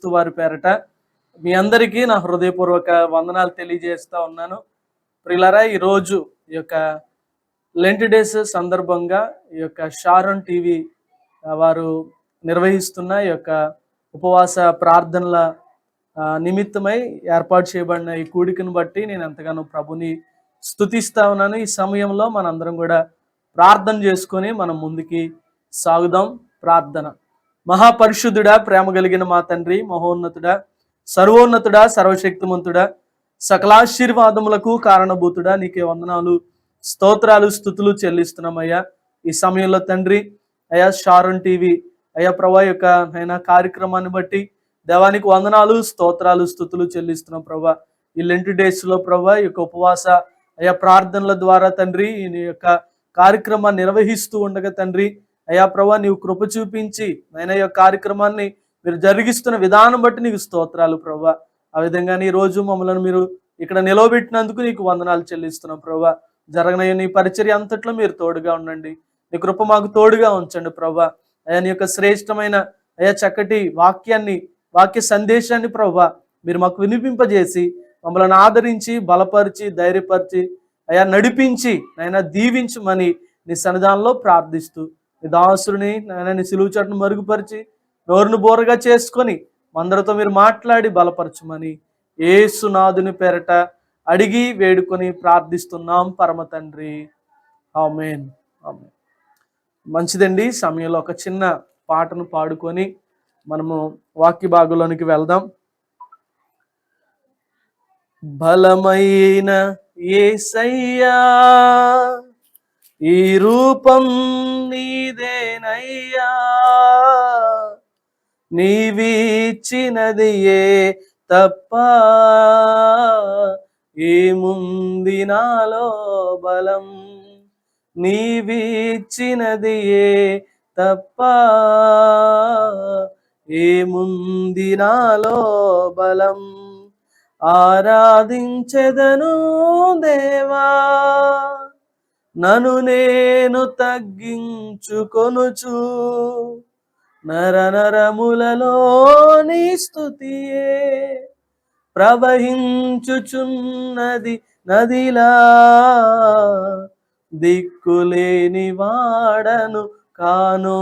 యేసుక్రీస్తు వారి పేరట మీ అందరికీ నా హృదయపూర్వక వందనాలు తెలియజేస్తా ఉన్నాను. ప్రియులారా, ఈరోజు ఈ యొక్క లెంట్ డేస్ సందర్భంగా ఈ యొక్క షారోన్ టీవీ వారు నిర్వహిస్తున్న ఈ యొక్క ఉపవాస ప్రార్థనల నిమిత్తమై ఏర్పాటు చేయబడిన ఈ కూడికను బట్టి నేను ఎంతగానో ప్రభుని స్తుతిస్తా ఉన్నాను. ఈ సమయంలో మనందరం కూడా ప్రార్థన చేసుకొని మనం ముందుకి సాగుదాం. ప్రార్థన. మహాపరిశుద్ధుడా, ప్రేమ కలిగిన మా తండ్రి, మహోన్నతుడా, సర్వోన్నతుడా, సర్వశక్తిమంతుడా, సకలాశీర్వాదములకు కారణభూతుడా, నీకే వందనాలు, స్తోత్రాలు, స్తుతులు చెల్లిస్తున్నామయ్యా. ఈ సమయంలో తండ్రి అయ్యా షారోన్ టీవీ అయ్యా ప్రభా యొక్క అయినా కార్యక్రమాన్ని బట్టి దేవానికి వందనాలు, స్తోత్రాలు, స్తుతులు చెల్లిస్తున్నాం ప్రభా. ఈ లెంట్ డేస్లో ప్రభా ఈ యొక్క ఉపవాస అయ్యా ప్రార్థనల ద్వారా తండ్రి ఈ యొక్క కార్యక్రమాన్ని నిర్వహిస్తూ ఉండగా తండ్రి అయ్యా ప్రభా నీవు కృప చూపించి అయినా ఈ కార్యక్రమాన్ని మీరు జరిగిస్తున్న విధానం బట్టి నీకు స్తోత్రాలు ప్రభా. ఆ విధంగానే ఈ రోజు మమ్మల్ని మీరు ఇక్కడ నిలవబెట్టినందుకు నీకు వందనాలు చెల్లిస్తున్నాం ప్రభా. జరగనయ్య నీ పరిచర్య అంతట్లో మీరు తోడుగా ఉండండి, నీ కృప మాకు తోడుగా ఉంచండి ప్రభా. అయ్యా నీ యొక్క శ్రేష్టమైన అయ్యా చక్కటి వాక్య సందేశాన్ని ప్రభా మీరు మాకు వినిపింపజేసి మమ్మల్ని ఆదరించి బలపరిచి ధైర్యపరిచి అయ్యా నడిపించి నాయన దీవించమని నీ సన్నిధానంలో ప్రార్థిస్తూ నీ దాసుని నాయన నీ సిలువ చాటును మరుగుపరిచి నోరును బోరగా చేసుకొని అందరితో మీరు మాట్లాడి బలపరచమని యేసునాథుని పేరట అడిగి వేడుకొని ప్రార్థిస్తున్నాం పరమ తండ్రి. ఆమేన్. ఆమేన్. మంచిదండి. సమయంలో ఒక చిన్న పాటను పాడుకొని మనము వాక్య భాగంలోనికి వెళ్దాం. బలమైన యేసయ్యా ఈ రూపం నీదేనయ్యా, నీవిచ్చినది ఏ తప్ప ఏముంది నాలో బలం, నీవిచ్చినది ఏ తప్ప ఏముంది నాలో బలం, ఆరాధించెదను దేవా నన్ను నేను తగ్గించుకొనుచు, నరనరములలో నీ స్తుతియే ప్రవహించుచున్నది నదిలా, దిక్కులేని వాడను కాను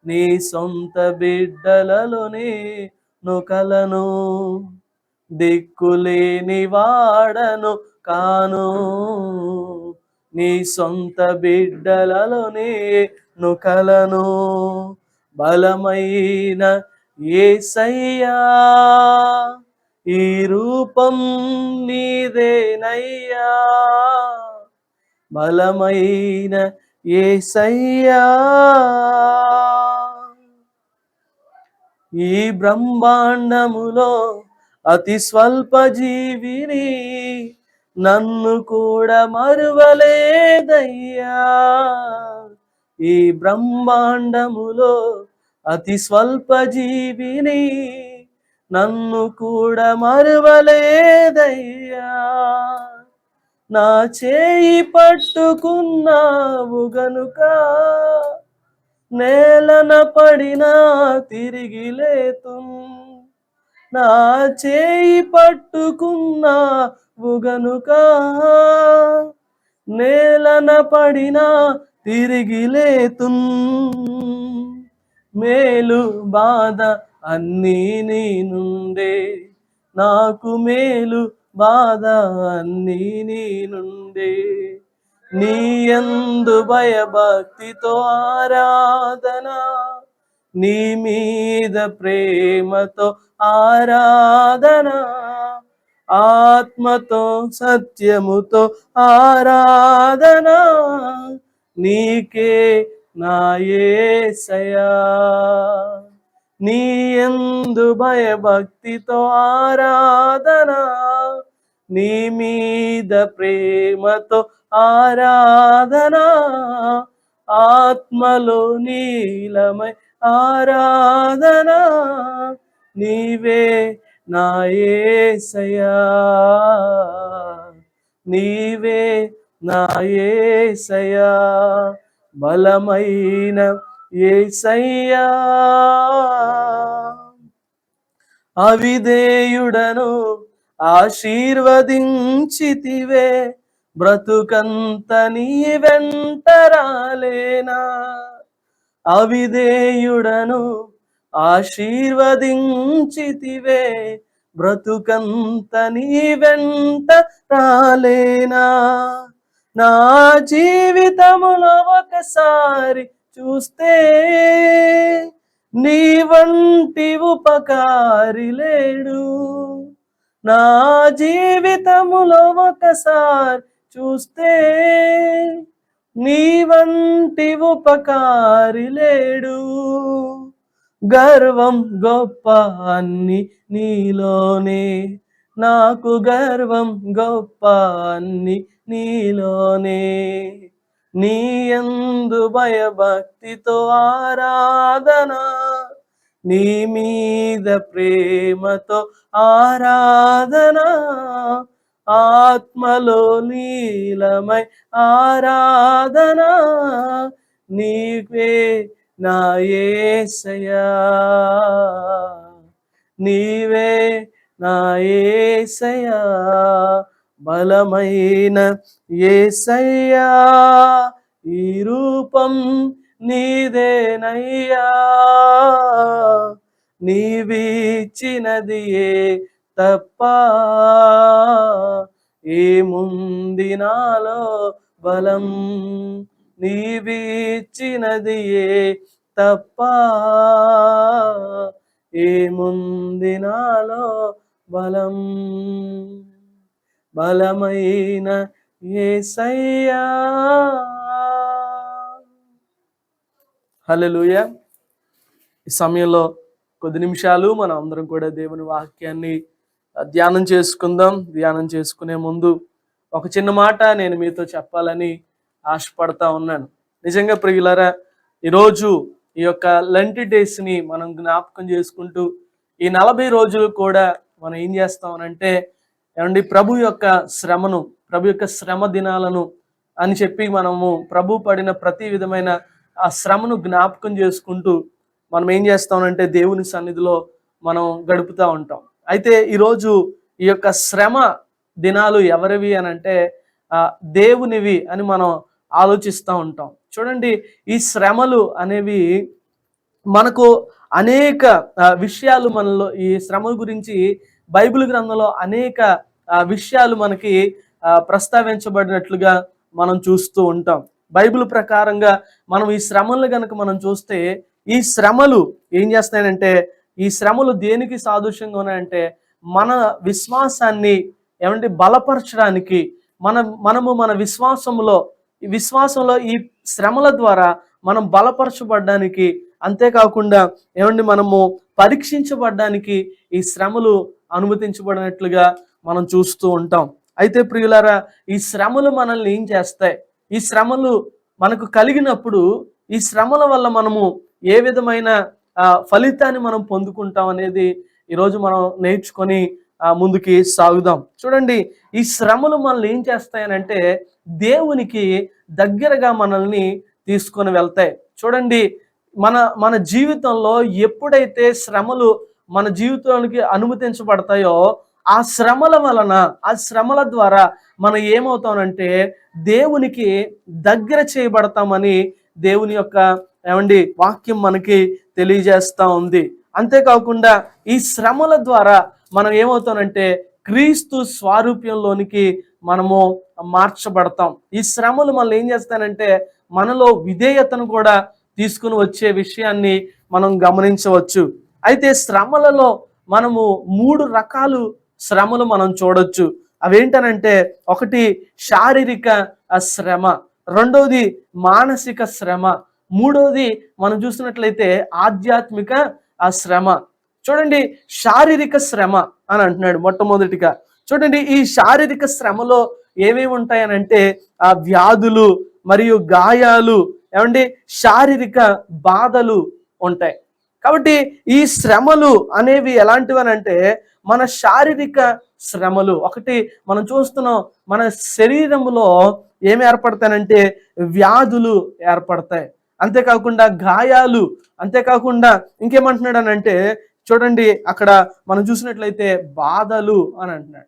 నీ సొంత బిడ్డలలో నేను కలను, దిక్కులేని వాడను కాను నీ సొంత బిడ్డలలో నేను కలను, బలమైన యేసయ్యా ఈ రూపం నీదేనయ్యా, బలమైన యేసయ్యా ఈ బ్రహ్మాండములో అతి స్వల్ప జీవిని నన్ను కూడా మరువలేదయ్యా, ఈ బ్రహ్మాండములో అతి స్వల్ప జీవిని నన్ను కూడా మరువలేదయ్యా, నా చేయి పట్టుకున్నావు గనుక నేలన పడినా తిరిగి లేతు, నా చేయి పట్టుకున్నావు గనుక నేలన పడినా తిరిగి లేతు, మేలు బాధ అన్నీ నీ నుండే, నాకు మేలు బాధ అన్నీ నీ నుండే, నీ యందు భయభక్తితో ఆరాధన, నీ మీద ప్రేమతో ఆరాధన, ఆత్మతో సత్యముతో ఆరాధన నీకే నా యేసయ్యా, నీ యందు భయభక్తితో ఆరాధన, నీ మీద ప్రేమతో ఆరాధన, ఆత్మలో నీలమై ఆరాధన నీవే నా యేసయ్యా, నీవే నా యేసయ్యా, బలమైన యేసయ్యా అవిధేయుడను ఆశీర్వదించితివే, బ్రతుకంత నీ వెంటరాలేనా. అవిధేయుడను ఆశీర్వదించితివే, బ్రతుకంత నీ వెంట రాలేనా. నా జీవితములో ఒకసారి చూస్తే నీ వంటి ఉపకారి లేడు. నా జీవితములో ఒకసారి చూస్తే నీ వంటి ఉపకారి లేడు. గర్వం గొప్ప అన్ని నీలోనే, నాకు గర్వం గొప్ప అన్ని నీలోనే. నీ యందు భయభక్తితో ఆరాధన, నీ మీద ప్రేమతో ఆరాధన, ఆత్మలో నీలమై ఆరాధన, నీవే నా యేసయ్యా, నీవే నా యేసయ్యా, బలమైన యేసయ్యా, ఈ రూపం నీదేనయ్యా, నీవిచ్చినది ఏ తప్ప ఏముంది నాలో బలం, నీవిచ్చినది ఏ తప్ప ఏముంది నాలో బలం, బలమైన యేసయ్యా. హల్లెలూయా. ఈ సమయంలో కొద్ది నిమిషాలు మనం అందరం కూడా దేవుని వాక్యాన్ని ధ్యానం చేసుకుందాం. ధ్యానం చేసుకునే ముందు ఒక చిన్న మాట నేను మీతో చెప్పాలని ఆశపడతా ఉన్నాను. నిజంగా ప్రియులారా, ఈరోజు ఈ యొక్క లెంట్ డేస్ని మనం జ్ఞాపకం చేసుకుంటూ ఈ 40 రోజులు కూడా మనం ఏం చేస్తామనంటే, ఏమండి, ప్రభు యొక్క శ్రమను, ప్రభు యొక్క శ్రమ దినాలను అని చెప్పి మనము ప్రభు పడిన ప్రతి విధమైన ఆ శ్రమను జ్ఞాపకం చేసుకుంటూ మనం ఏం చేస్తామంటే దేవుని సన్నిధిలో మనం గడుపుతూ ఉంటాం. అయితే ఈరోజు ఈ యొక్క శ్రమ దినాలు ఎవరివి అని అంటే దేవునివి అని మనం ఆలోచిస్తూ ఉంటాం. చూడండి, ఈ శ్రమలు అనేవి మనకు అనేక విషయాలు, మనలో ఈ శ్రమ గురించి బైబిల్ గ్రంథంలో అనేక విషయాలు మనకి ప్రస్తావించబడినట్లుగా మనం చూస్తూ ఉంటాం. బైబిల్ ప్రకారంగా మనం ఈ శ్రమలు గనక మనం చూస్తే, ఈ శ్రమలు ఏం చేస్తాయంటే, ఈ శ్రమలు దేనికి సాదృశ్యంగా ఉన్నాయంటే మన విశ్వాసాన్ని ఏమంటే బలపరచడానికి, మనము మన విశ్వాసంలో ఈ శ్రమల ద్వారా మనం బలపరచబడ్డానికి, అంతేకాకుండా ఏమండి మనము పరీక్షించబడ్డానికి ఈ శ్రమలు అనుమతించబడినట్లుగా మనం చూస్తూ ఉంటాం. అయితే ప్రియులారా, ఈ శ్రమలు మనల్ని ఏం చేస్తాయి? ఈ శ్రమలు మనకు కలిగినప్పుడు ఈ శ్రమల వల్ల మనము ఏ విధమైన ఫలితాన్ని మనం పొందుకుంటాం అనేది ఈరోజు మనం నేర్చుకొని ముందుకి సాగుదాం. చూడండి, ఈ శ్రమలు మనల్ని ఏం చేస్తాయనంటే దేవునికి దగ్గరగా మనల్ని తీసుకొని వెళ్తాయి. చూడండి, మన జీవితంలో ఎప్పుడైతే శ్రమలు మన జీవితానికి అనుమతించబడతాయో, ఆ శ్రమల వలన, ఆ శ్రమల ద్వారా మనం ఏమవుతామంటే దేవునికి దగ్గర చేయబడతామని దేవుని యొక్క వాక్యం మనకి తెలియజేస్తా ఉంది. అంతేకాకుండా ఈ శ్రమల ద్వారా మనం ఏమవుతామంటే క్రీస్తు స్వారూప్యంలోనికి మనము మార్చబడతాం. ఈ శ్రమలు మనల్ని ఏం చేస్తానంటే మనలో విధేయతను కూడా తీసుకుని వచ్చే విషయాన్ని మనం గమనించవచ్చు. అయితే శ్రమలలో మనము 3 రకాలు శ్రమలు మనం చూడొచ్చు. అవేంటనంటే, ఒకటి శారీరక శ్రమ, రెండోది మానసిక శ్రమ, మూడోది మనం చూసినట్లయితే ఆధ్యాత్మిక శ్రమ. చూడండి, శారీరక శ్రమ అని అంటున్నాడు మొట్టమొదటిగా. చూడండి, ఈ శారీరక శ్రమలో ఏమేమి ఉంటాయనంటే వ్యాధులు మరియు గాయాలు, శారీరక బాధలు ఉంటాయి. కాబట్టి ఈ శ్రమలు అనేవి ఎలాంటివనంటే మన శారీరక శ్రమలు. ఒకటి మనం చూస్తున్నాం, మన శరీరంలో ఏమి ఏర్పడతాయంటే వ్యాధులు ఏర్పడతాయి, అంతేకాకుండా గాయాలు, అంతేకాకుండా ఇంకేమంటున్నాడు అనంటే చూడండి అక్కడ మనం చూసినట్లయితే బాధలు అని అంటున్నాడు.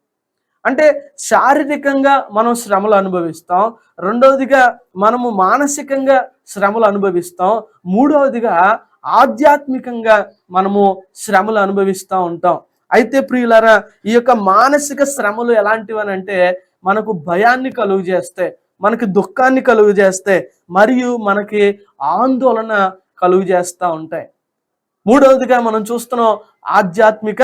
అంటే శారీరకంగా మనం శ్రమలు అనుభవిస్తాం, రెండవదిగా మనము మానసికంగా శ్రమలు అనుభవిస్తాం, మూడవదిగా ఆధ్యాత్మికంగా మనము శ్రమలు అనుభవిస్తూ ఉంటాం. అయితే ప్రియులారా, ఈ యొక్క మానసిక శ్రమలు ఎలాంటివి అని అంటే మనకు భయాన్ని కలుగు చేస్తాయి, మనకి దుఃఖాన్ని కలుగు చేస్తాయి, మరియు మనకి ఆందోళన కలుగు చేస్తూ ఉంటాయి. మూడవదిగా మనం చూస్తున్నాం ఆధ్యాత్మిక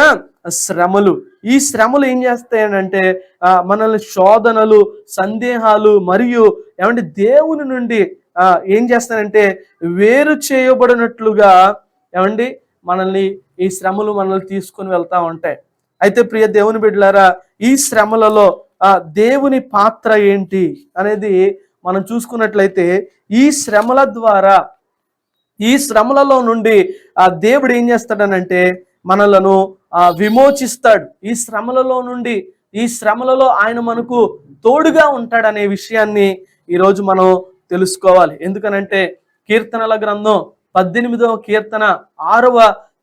శ్రమలు. ఈ శ్రమలు ఏం చేస్తాయనంటే మనల్ని శోధనలు, సందేహాలు మరియు ఏమంటే దేవుని నుండి ఏం చేస్తానంటే వేరు చేయబడినట్లుగా ఏమండి మనల్ని ఈ శ్రమలు మనల్ని తీసుకొని వెళ్తా ఉంటాయి. అయితే ప్రియ దేవుని బిడ్డలారా, ఈ శ్రమలలో దేవుని పాత్ర ఏంటి అనేది మనం చూసుకున్నట్లయితే ఈ శ్రమల ద్వారా, ఈ శ్రమలలో నుండి దేవుడు ఏం చేస్తాడనంటే మనలను విమోచిస్తాడు. ఈ శ్రమలలో నుండి, ఈ శ్రమలలో ఆయన మనకు తోడుగా ఉంటాడనే విషయాన్ని ఈరోజు మనం తెలుసుకోవాలి. ఎందుకనంటే కీర్తనల గ్రంథం 18వ కీర్తన 6వ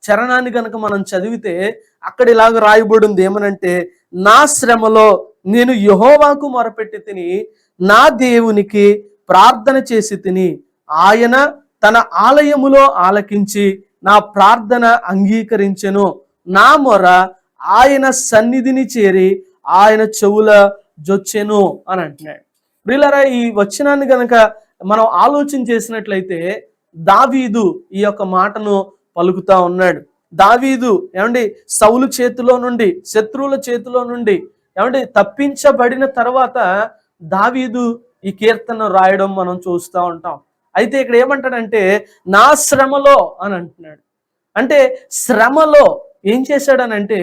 చరణాన్ని కనుక మనం చదివితే అక్కడ ఇలాగ రాయబడింది ఏమనంటే, నా శ్రమలో నేను యెహోవాకు మొరపెట్టి తిని, నా దేవునికి ప్రార్థన చేసి తిని, ఆయన తన ఆలయములో ఆలకించి నా ప్రార్థన అంగీకరించెను, నా మొర ఆయన సన్నిధిని చేరి ఆయన చెవుల జొచ్చెను అని అంటున్నాడు. ప్రియులారా, ఈ వచనాన్ని గనక మనం ఆలోచన చేసినట్లయితే దావీదు ఈ యొక్క మాటను పలుకుతా ఉన్నాడు. దావీదు ఏమండి సౌలు చేతిలో నుండి, శత్రువుల చేతిలో నుండి ఏమండి తప్పించబడిన తర్వాత దావీదు ఈ కీర్తన రాయడం మనం చూస్తూ ఉంటాం. అయితే ఇక్కడ ఏమంటాడంటే నా శ్రమలో అని అంటున్నాడు. అంటే శ్రమలో ఏం చేశాడనంటే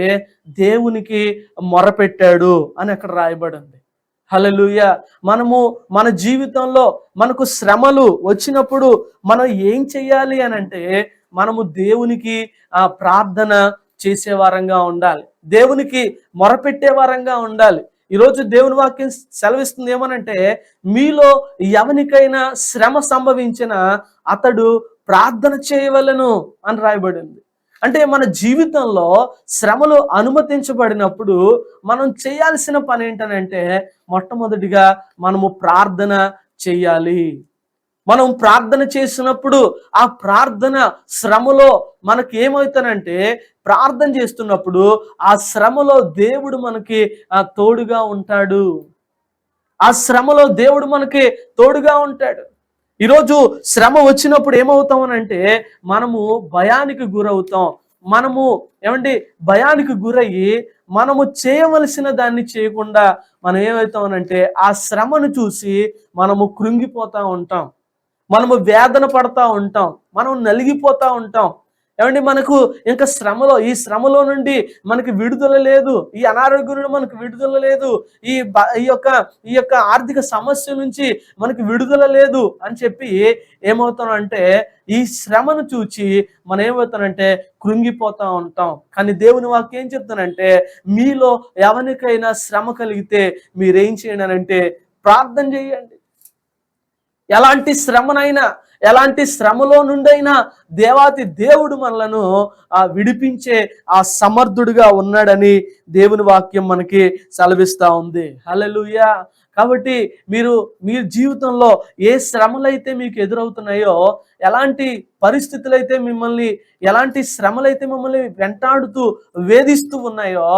దేవునికి మొరపెట్టాడు అని అక్కడ రాయబడి ఉంది. హల్లెలూయా. మనము మన జీవితంలో మనకు శ్రమలు వచ్చినప్పుడు మనం ఏం చెయ్యాలి అని అంటే మనము దేవునికి ప్రార్థన చేసేవారంగా ఉండాలి, దేవునికి మొరపెట్టే వారంగా ఉండాలి. ఈరోజు దేవుని వాక్యం సెలవిస్తుంది ఏమనంటే, మీలో ఎవరికైనా శ్రమ సంభవించిన అతడు ప్రార్థన చేయవలెను అని రాయబడింది. అంటే మన జీవితంలో శ్రమలు అనుమతించబడినప్పుడు మనం చేయాల్సిన పని ఏంటనంటే మొట్టమొదటిగా మనము ప్రార్థన చేయాలి. మనం ప్రార్థన చేసినప్పుడు ఆ ప్రార్థన శ్రమలో మనకి ఏమవుతానంటే, ప్రార్థన చేస్తున్నప్పుడు ఆ శ్రమలో దేవుడు మనకి తోడుగా ఉంటాడు. ఆ శ్రమలో దేవుడు మనకి తోడుగా ఉంటాడు. ఈరోజు శ్రమ వచ్చినప్పుడు ఏమవుతామనంటే మనము భయానికి గురవుతాం. మనము ఏమండి భయానికి గురయ్యి మనము చేయవలసిన దాన్ని చేయకుండా మనం ఏమవుతామనంటే ఆ శ్రమను చూసి మనము కృంగిపోతూ ఉంటాం, మనము వేదన పడతా ఉంటాం, మనం నలిగిపోతూ ఉంటాం. ఏమండి మనకు ఇంకా ఈ శ్రమలో నుండి మనకి విడుదల లేదు, ఈ అనారోగ్యం నుండి మనకు విడుదల లేదు, ఈ యొక్క ఆర్థిక సమస్య నుంచి మనకి విడుదల లేదు అని చెప్పి ఏమవుతానంటే ఈ శ్రమను చూచి మనం ఏమవుతానంటే కృంగిపోతా ఉంటాం. కానీ దేవుని వాక్యం ఏం చెప్తానంటే, మీలో ఎవరికైనా శ్రమ కలిగితే మీరేం చేయండి అంటే ప్రార్థన చేయండి. ఎలాంటి శ్రమనైనా, ఎలాంటి శ్రమలో నుండైనా దేవాతి దేవుడు మనలను విడిపించే సమర్థుడిగా ఉన్నాడని దేవుని వాక్యం మనకి సెలవిస్తూ ఉంది. హల్లెలూయా. కాబట్టి మీ జీవితంలో ఏ శ్రమలైతే మీకు ఎదురవుతున్నాయో, ఎలాంటి పరిస్థితులైతే ఎలాంటి శ్రమలైతే మిమ్మల్ని వెంటాడుతూ వేధిస్తూ ఉన్నాయో,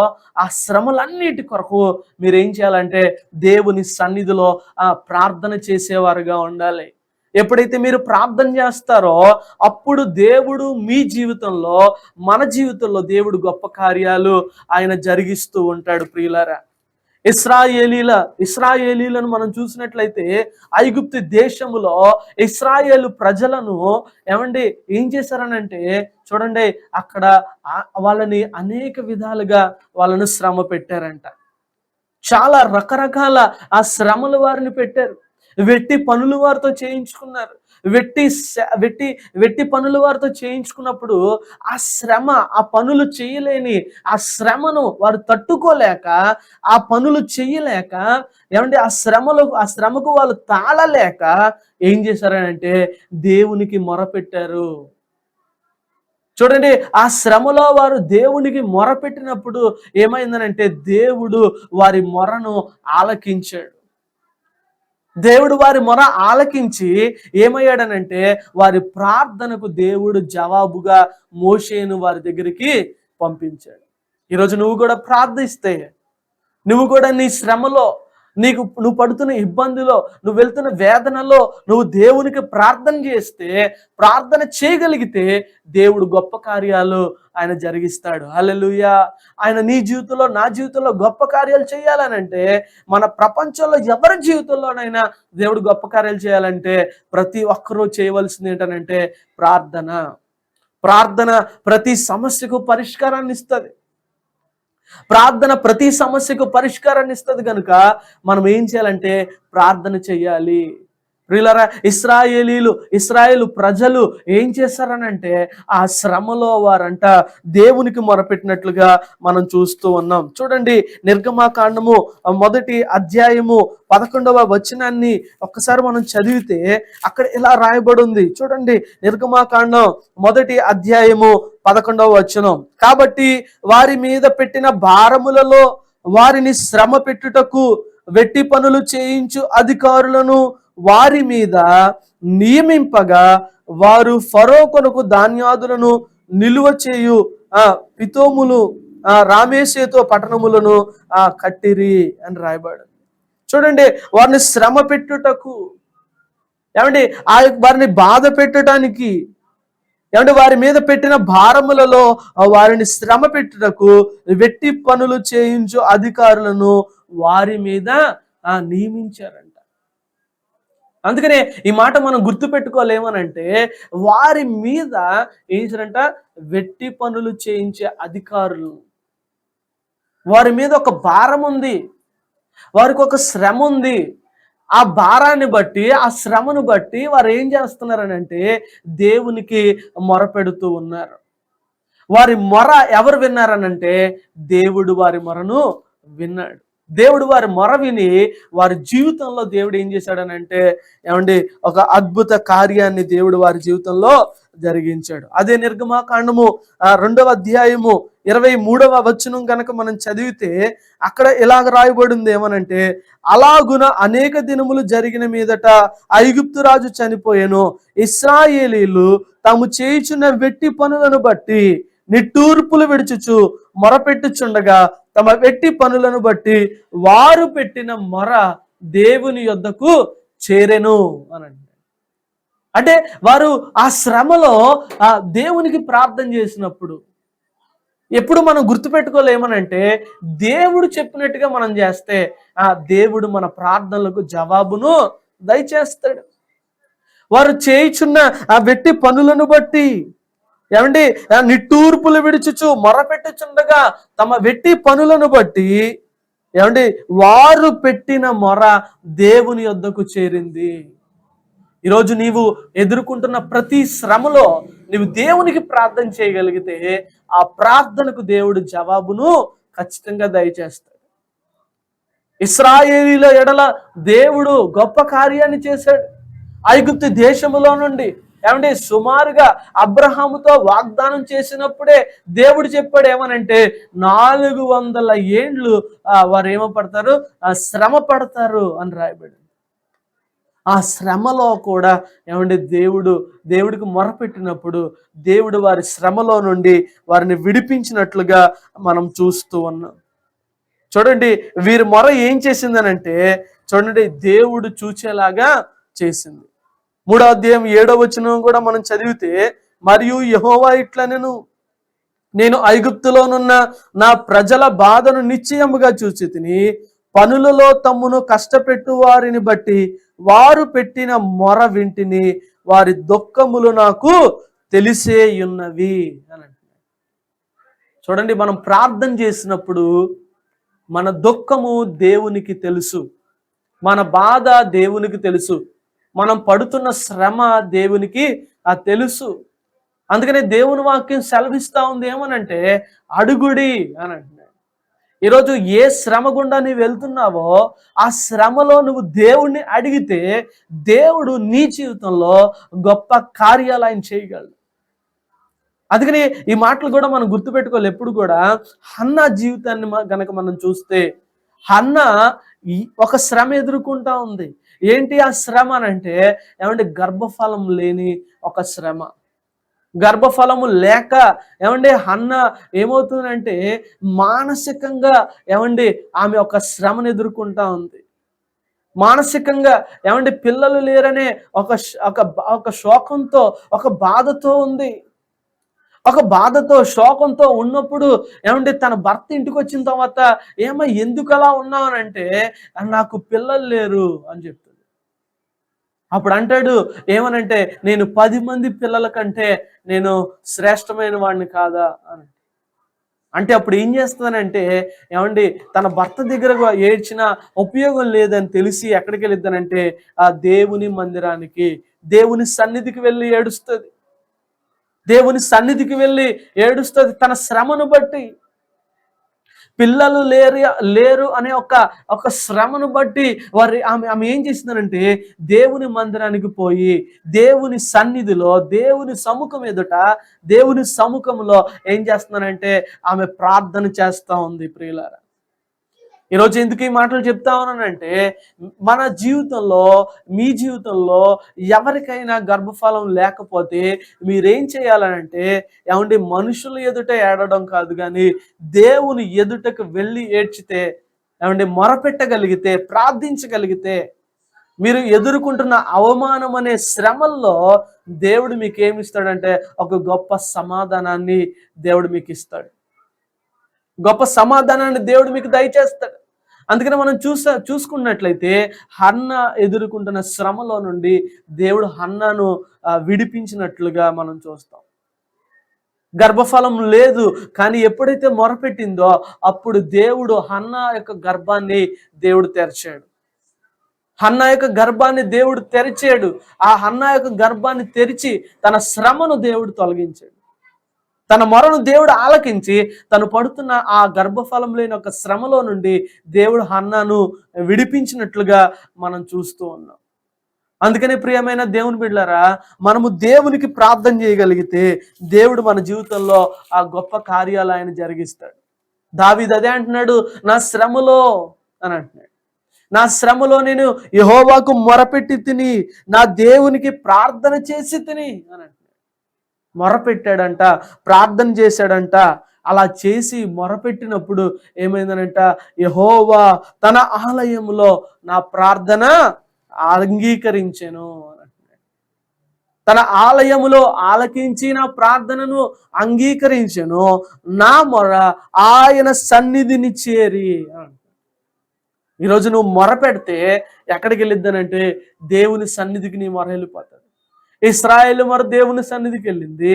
ఆ శ్రమలన్నిటి కొరకు మీరు ఏం చేయాలంటే దేవుని సన్నిధిలో ప్రార్థన చేసేవారుగా ఉండాలి. ఎప్పుడైతే మీరు ప్రార్థన చేస్తారో అప్పుడు దేవుడు మీ జీవితంలో, మన జీవితంలో దేవుడు గొప్ప కార్యాలు ఆయన జరిగిస్తూ ఉంటాడు. ప్రియులారా, ఇశ్రాయేలీలను మనం చూసినట్లయితే ఐగుప్తు దేశములో ఇశ్రాయేలు ప్రజలను ఏం చేశారనంటే చూడండి, అక్కడ వాళ్ళని అనేక విధాలుగా వాళ్ళను శ్రమ పెట్టారంట. చాలా రకరకాల శ్రమలు వారిని పెట్టారు. వెట్టి పనులు వారితో చేయించుకున్నారు. వెట్టి పనులు వారితో చేయించుకున్నప్పుడు ఆ శ్రమ, ఆ పనులు చేయలేని ఆ శ్రమను వారు తట్టుకోలేక, ఆ పనులు చేయలేక, ఆ శ్రమకు వాళ్ళు తాళలేక ఏం చేశారంటే దేవునికి మొరపెట్టారు. చూడండి, ఆ శ్రమలో వారు దేవునికి మొరపెట్టినప్పుడు ఏమైందనంటే దేవుడు వారి మొరను ఆలకించాడు. దేవుడు వారి మొర ఆలకించి ఏమయ్యాడనంటే వారి ప్రార్థనకు దేవుడు జవాబుగా మోషేను వారి దగ్గరికి పంపించాడు. ఈరోజు నువ్వు కూడా ప్రార్థిస్తే, నువ్వు కూడా నీ శ్రమలో, నువ్వు పడుతున్న ఇబ్బందిలో, నువ్వు వెళ్తున్న వేదనలో నువ్వు దేవునికి ప్రార్థన చేస్తే, ప్రార్థన చేయగలిగితే దేవుడు గొప్ప కార్యాలు ఆయన జరిగిస్తాడు. హల్లెలూయా. ఆయన నీ జీవితంలో, నా జీవితంలో గొప్ప కార్యాలు చేయాలనంటే, మన ప్రపంచంలో ఎవరి జీవితంలోనైనా దేవుడు గొప్ప కార్యాలు చేయాలంటే ప్రతి ఒక్కరూ చేయవలసింది ఏంటనంటే ప్రార్థన. ప్రార్థన ప్రతి సమస్యకు పరిష్కారాన్ని ఇస్తుంది. ప్రార్థన ప్రతి సమస్యకు పరిష్కారాన్ని ఇస్తుంది కనుక మనం ఏం చేయాలంటే ప్రార్థన చేయాలి. ప్రియులారా, ఇశ్రాయేలు ప్రజలు ఏం చేశారనంటే ఆ శ్రమలో వారంట దేవునికి మొరపెట్టినట్లుగా మనం చూస్తూ ఉన్నాం. చూడండి, నిర్గమాకాండము 1వ అధ్యాయము 11వ వచనాన్ని ఒక్కసారి మనం చదివితే అక్కడ ఇలా రాయబడి ఉంది. చూడండి, నిర్గమాకాండం 1వ అధ్యాయము 11వ వచనం. కాబట్టి వారి మీద పెట్టిన భారములలో వారిని శ్రమ పెట్టుటకు వెట్టి పనులు చేయించు అధికారులను వారి మీద నియమింపగా వారు ఫరో కొరకు ధాన్యాదులను నిలువ చేయు పితోములు రామేసేతో పట్టణములను కట్టిరి అని రాయబడు. చూడండి, వారిని శ్రమ పెట్టుటకు, ఏమండి వారిని బాధ పెట్టడానికి, ఏమంటే వారి మీద పెట్టిన భారములలో వారిని శ్రమ పెట్టుటకు వెట్టి పనులు చేయించు అధికారులను వారి మీద నియమించారంట. అందుకనే ఈ మాట మనం గుర్తుపెట్టుకోలేమనంటే వారి మీద ఏం చేశారంట, వెట్టి పనులు చేయించే అధికారులు. వారి మీద ఒక భారం ఉంది, వారికి ఒక శ్రమ ఉంది. ఆ భారాన్ని బట్టి, ఆ శ్రమను బట్టి వారు ఏం చేస్తున్నారనంటే దేవునికి మొరపెడుతూ ఉన్నారు. వారి మొర ఎవరు విన్నారనంటే దేవుడు వారి మొరను విన్నాడు. దేవుడు వారి మొర విని వారి జీవితంలో దేవుడు ఏం చేశాడనంటే, ఏమండి, ఒక అద్భుత కార్యాన్ని దేవుడు వారి జీవితంలో జరిగించాడు. అదే నిర్గమాకాండము 2వ అధ్యాయము 23వ వచనం కనుక మనం చదివితే అక్కడ ఇలాగ రాయబడింది ఏమనంటే, అలాగున అనేక దినములు జరిగిన మీదట ఐగుప్తు రాజు చనిపోయెను. ఇశ్రాయేలీలు తాము చేయుచున్న వెట్టి పనులను బట్టి నిట్టూర్పులు విడుచుచు మొరపెట్టుచుండగా తమ వెట్టి పనులను బట్టి వారు పెట్టిన మొర దేవుని యొద్దకు చేరెను అనండి. అంటే వారు ఆ శ్రమలో దేవునికి ప్రార్థన చేసినప్పుడు ఎప్పుడు మనం గుర్తుపెట్టుకోలేమనంటే దేవుడు చెప్పినట్టుగా మనం చేస్తే ఆ దేవుడు మన ప్రార్థనలకు జవాబును దయచేస్తాడు. వారు చేయుచున్న ఆ వెట్టి పనులను బట్టి, ఏమండి, నిట్టూర్పులు విడుచుచు మొరపెట్టుచుండగా తమ వెట్టి పనులను బట్టి, ఏమండి, వారు పెట్టిన మొర దేవుని యొద్దకు చేరింది. ఈరోజు నీవు ఎదుర్కొంటున్న ప్రతి శ్రమలో నీవు దేవునికి ప్రార్థన చేయగలిగితే ఆ ప్రార్థనకు దేవుడు జవాబును ఖచ్చితంగా దయచేస్తాడు. ఇశ్రాయేలీల ఎడల దేవుడు గొప్ప కార్యాన్ని చేశాడు. ఐగుప్తు దేశములో నుండి, ఏమంటే సుమారుగా అబ్రహాముతో వాగ్దానం చేసినప్పుడే దేవుడు చెప్పాడు ఏమనంటే 400 ఏండ్లు వారు ఏమపడతారు, శ్రమ పడతారు అని రాయబడింది. ఆ శ్రమలో కూడా ఏమంటే దేవుడికి మొరపెట్టినప్పుడు దేవుడు వారి శ్రమలో నుండి వారిని విడిపించినట్లుగా మనం చూస్తూ ఉన్నాం. చూడండి, వీరి మొర ఏం చేసిందనంటే చూడండి దేవుడు చూచేలాగా చేసింది. 3వ అధ్యాయం 7వ వచనం కూడా మనం చదివితే, మరియు యెహోవా ఇట్లనెను, నేను ఐగుప్తులోనున్న నా ప్రజల బాధను నిశ్చయముగా చూచి తిని పనులలో తమ్మును కష్టపెట్టు వారిని బట్టి వారు పెట్టిన మొర వింటిని, వారి దుఃఖములు నాకు తెలిసే ఉన్నవి అని అంటున్నాడు. చూడండి, మనం ప్రార్థన చేసినప్పుడు మన దుఃఖము దేవునికి తెలుసు, మన బాధ దేవునికి తెలుసు, మనం పడుతున్న శ్రమ దేవునికి తెలుసు. అందుకనే దేవుని వాక్యం సెలవిస్తా ఉంది ఏమనంటే అడుగుడి అని అంటున్నాడు. ఈరోజు ఏ శ్రమ గుండా నువ్వు వెళ్తున్నావో ఆ శ్రమలో నువ్వు దేవుణ్ణి అడిగితే దేవుడు నీ జీవితంలో గొప్ప కార్యాలు ఆయన చేయగలడు. అందుకని ఈ మాటలు కూడా మనం గుర్తుపెట్టుకోవాలి. ఎప్పుడు కూడా హన్నా జీవితాన్ని గనక మనం చూస్తే, హన్నా ఒక శ్రమ ఎదుర్కొంటా ఉంది. ఏంటి ఆ శ్రమ అనంటే, ఏమంటే గర్భఫలం లేని ఒక శ్రమ. గర్భఫలము లేక ఏమండి హన్న ఏమవుతుందంటే మానసికంగా ఏమండి ఆమె ఒక శ్రమను ఎదుర్కొంటా ఉంది. మానసికంగా ఏమండి పిల్లలు లేరనే ఒక ఒక ఒక శోకంతో, ఒక బాధతో ఉంది. ఒక బాధతో, శోకంతో ఉన్నప్పుడు ఏమంటే తన భర్త ఇంటికి వచ్చిన తర్వాత ఎందుకు అలా ఉన్నావు అంటే, నాకు పిల్లలు లేరు అని చెప్తుంది. అప్పుడు అంటాడు ఏమనంటే, నేను 10 మంది పిల్లల కంటే నేను శ్రేష్టమైన వాడిని కాదా అని. అంటే అప్పుడు ఏం చేస్తానంటే ఏమండి తన భర్త దగ్గర ఏడ్చిన ఉపయోగం లేదని తెలిసి ఎక్కడికి వెళ్ళిద్దానంటే ఆ దేవుని మందిరానికి, దేవుని సన్నిధికి వెళ్ళి ఏడుస్తుంది. దేవుని సన్నిధికి వెళ్ళి ఏడుస్తుంది తన శ్రమను బట్టి. పిల్లలు లేరు అనే ఒక శ్రమను బట్టి ఆమె ఏం చేసిందనంటే దేవుని మందిరానికి పోయి దేవుని సన్నిధిలో, దేవుని సముఖం ఎదుట, దేవుని సముఖంలో ఏం చేస్తున్నానంటే ఆమె ప్రార్థన చేస్తా ఉంది. ప్రియులారా, ఈరోజు ఎందుకు ఈ మాటలు చెప్తా ఉన్నానంటే, మన జీవితంలో, మీ జీవితంలో ఎవరికైనా గర్భఫలం లేకపోతే మీరేం చేయాలనంటే ఏమండి మనుషుల ఎదుట ఏడడం కాదు, కానీ దేవుని ఎదుటకు వెళ్ళి ఏడ్చితే, ఏమండి మొరపెట్టగలిగితే, ప్రార్థించగలిగితే, మీరు ఎదుర్కొంటున్న అవమానం అనే శ్రమల్లో దేవుడు మీకు ఏమిస్తాడంటే ఒక గొప్ప సమాధానాన్ని దేవుడు మీకు ఇస్తాడు. గొప్ప సమాధానాన్ని దేవుడు మీకు దయచేస్తాడు. అందుకని మనం చూసుకున్నట్లయితే హన్న ఎదుర్కొంటున్న శ్రమలో నుండి దేవుడు హన్నను విడిపించినట్లుగా మనం చూస్తాం. గర్భఫలం లేదు, కానీ ఎప్పుడైతే మొరపెట్టిందో అప్పుడు దేవుడు హన్న యొక్క గర్భాన్ని దేవుడు తెరిచాడు. హన్న యొక్క గర్భాన్ని దేవుడు తెరిచాడు. ఆ హన్న యొక్క గర్భాన్ని తెరిచి తన శ్రమను దేవుడు తొలగించాడు. తన మొరను దేవుడు ఆలకించి తను పడుతున్న ఆ గర్భఫలం లేని ఒక శ్రమలో నుండి దేవుడు హన్నాను విడిపించినట్లుగా మనం చూస్తూ ఉన్నాం. అందుకని ప్రియమైన దేవుని బిడ్డలారా, మనము దేవునికి ప్రార్థన చేయగలిగితే దేవుడు మన జీవితంలో ఆ గొప్ప కార్యాలు ఆయన జరిగిస్తాడు. దావీదు అదే అంటున్నాడు, నా శ్రమలో అని అంటున్నాడు. నా శ్రమలో నేను యెహోవాకు మొరపెట్టి తిని, నా దేవునికి ప్రార్థన చేసి తిని అని అంటున్నాడు. మొరపెట్టాడంట, ప్రార్థన చేశాడంట. అలా చేసి మొరపెట్టినప్పుడు ఏమైందనంట, యెహోవా తన ఆలయంలో నా ప్రార్థన అంగీకరించెను అని అంటున్నాడు. తన ఆలయములో ఆలకించి నా ప్రార్థనను అంగీకరించెను, నా మొర ఆయన సన్నిధిని చేరి. ఈరోజు నువ్వు మొర పెడితే ఎక్కడికి వెళ్ళిద్దానంటే దేవుని సన్నిధికి నీ మొర వెళ్ళిపోతాడు. ఇశ్రాయేలు మొర దేవుని సన్నిధికి వెళ్ళింది,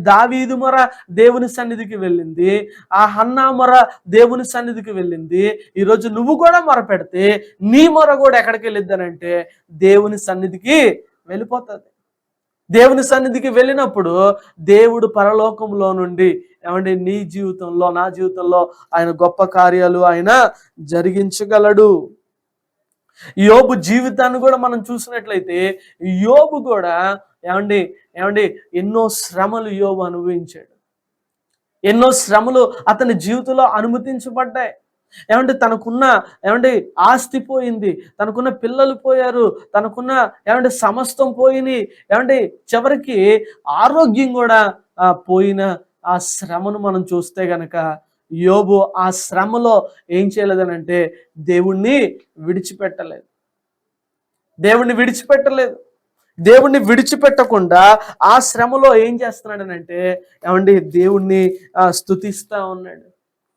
దావీదు మొర దేవుని సన్నిధికి వెళ్ళింది, ఆ హన్నా మొర దేవుని సన్నిధికి వెళ్ళింది. ఈరోజు నువ్వు కూడా మొర పెడితే నీ మొర కూడా ఎక్కడికి వెళ్ళిద్దానంటే దేవుని సన్నిధికి వెళ్ళిపోతుంది. దేవుని సన్నిధికి వెళ్ళినప్పుడు దేవుడు పరలోకంలో నుండి ఏమంటే నీ జీవితంలో, నా జీవితంలో ఆయన గొప్ప కార్యాలు ఆయన జరిగించగలడు. యోబు జీవితాన్ని కూడా మనం చూసినట్లయితే యోబు కూడా ఏమండి ఎన్నో శ్రమలు యోబు అనుభవించాడు. ఎన్నో శ్రమలు అతని జీవితంలో అనుమతించబడ్డాయి. తనకున్న ఆస్తి పోయింది, తనకున్న పిల్లలు పోయారు, తనకున్న సమస్తం పోయినాయి. చివరికి ఆరోగ్యం కూడా పోయిన ఆ శ్రమను మనం చూస్తే గనక యోబు ఆ శ్రమలో ఏం చేయలేదనంటే దేవుణ్ణి విడిచిపెట్టలేదు. దేవుణ్ణి విడిచిపెట్టకుండా ఆ శ్రమలో ఏం చేస్తున్నాడనంటే దేవుణ్ణి స్తుతిస్తా ఉన్నాడు.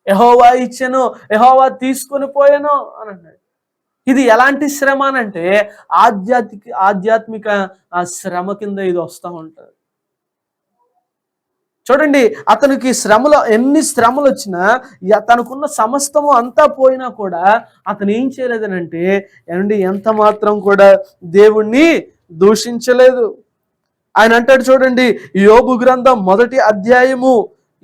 యెహోవా ఇచ్చెను, యెహోవా తీసుకొని పోయాను అని అన్నాడు. ఇది ఎలాంటి శ్రమ అనంటే ఆధ్యాత్మిక శ్రమ కింద ఇది వస్తూ ఉంటుంది. చూడండి, అతనికి శ్రమలో ఎన్ని శ్రమలు వచ్చినా, తనకున్న సమస్తము అంతా పోయినా కూడా అతను ఏం చేయలేదనంటే ఎంత మాత్రం కూడా దేవుణ్ణి దూషించలేదు. ఆయన అంటాడు చూడండి, యోబు గ్రంథం 1వ అధ్యాయము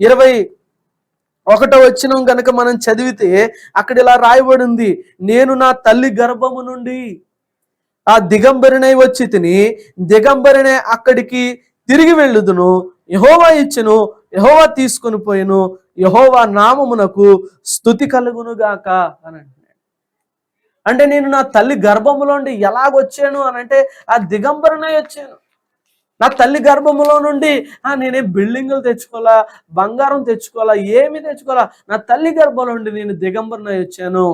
21వ వచనం కనుక మనం చదివితే అక్కడ ఇలా రాయబడింది, నేను నా తల్లి గర్భము నుండి ఆ దిగంబరినై వచ్చి తిని దిగంబరినే అక్కడికి తిరిగి వెళ్ళుదును, యెహోవా ఇచ్చెను, యెహోవా తీసుకొని పోయెను, యెహోవా నామమునకు స్తుతి కలుగునుగాక అని అంటున్నాడు. అంటే నేను నా తల్లి గర్భములో నుండి ఎలాగొచ్చాను అని అంటే ఆ దిగంబరనై వచ్చాను. నా తల్లి గర్భములో నుండి నేనేం బిల్డింగులు తెచ్చుకోవాలా, బంగారం తెచ్చుకోవాలా, ఏమి తెచ్చుకోవాలా. నా తల్లి గర్భంలో నుండి నేను దిగంబరనై వచ్చాను.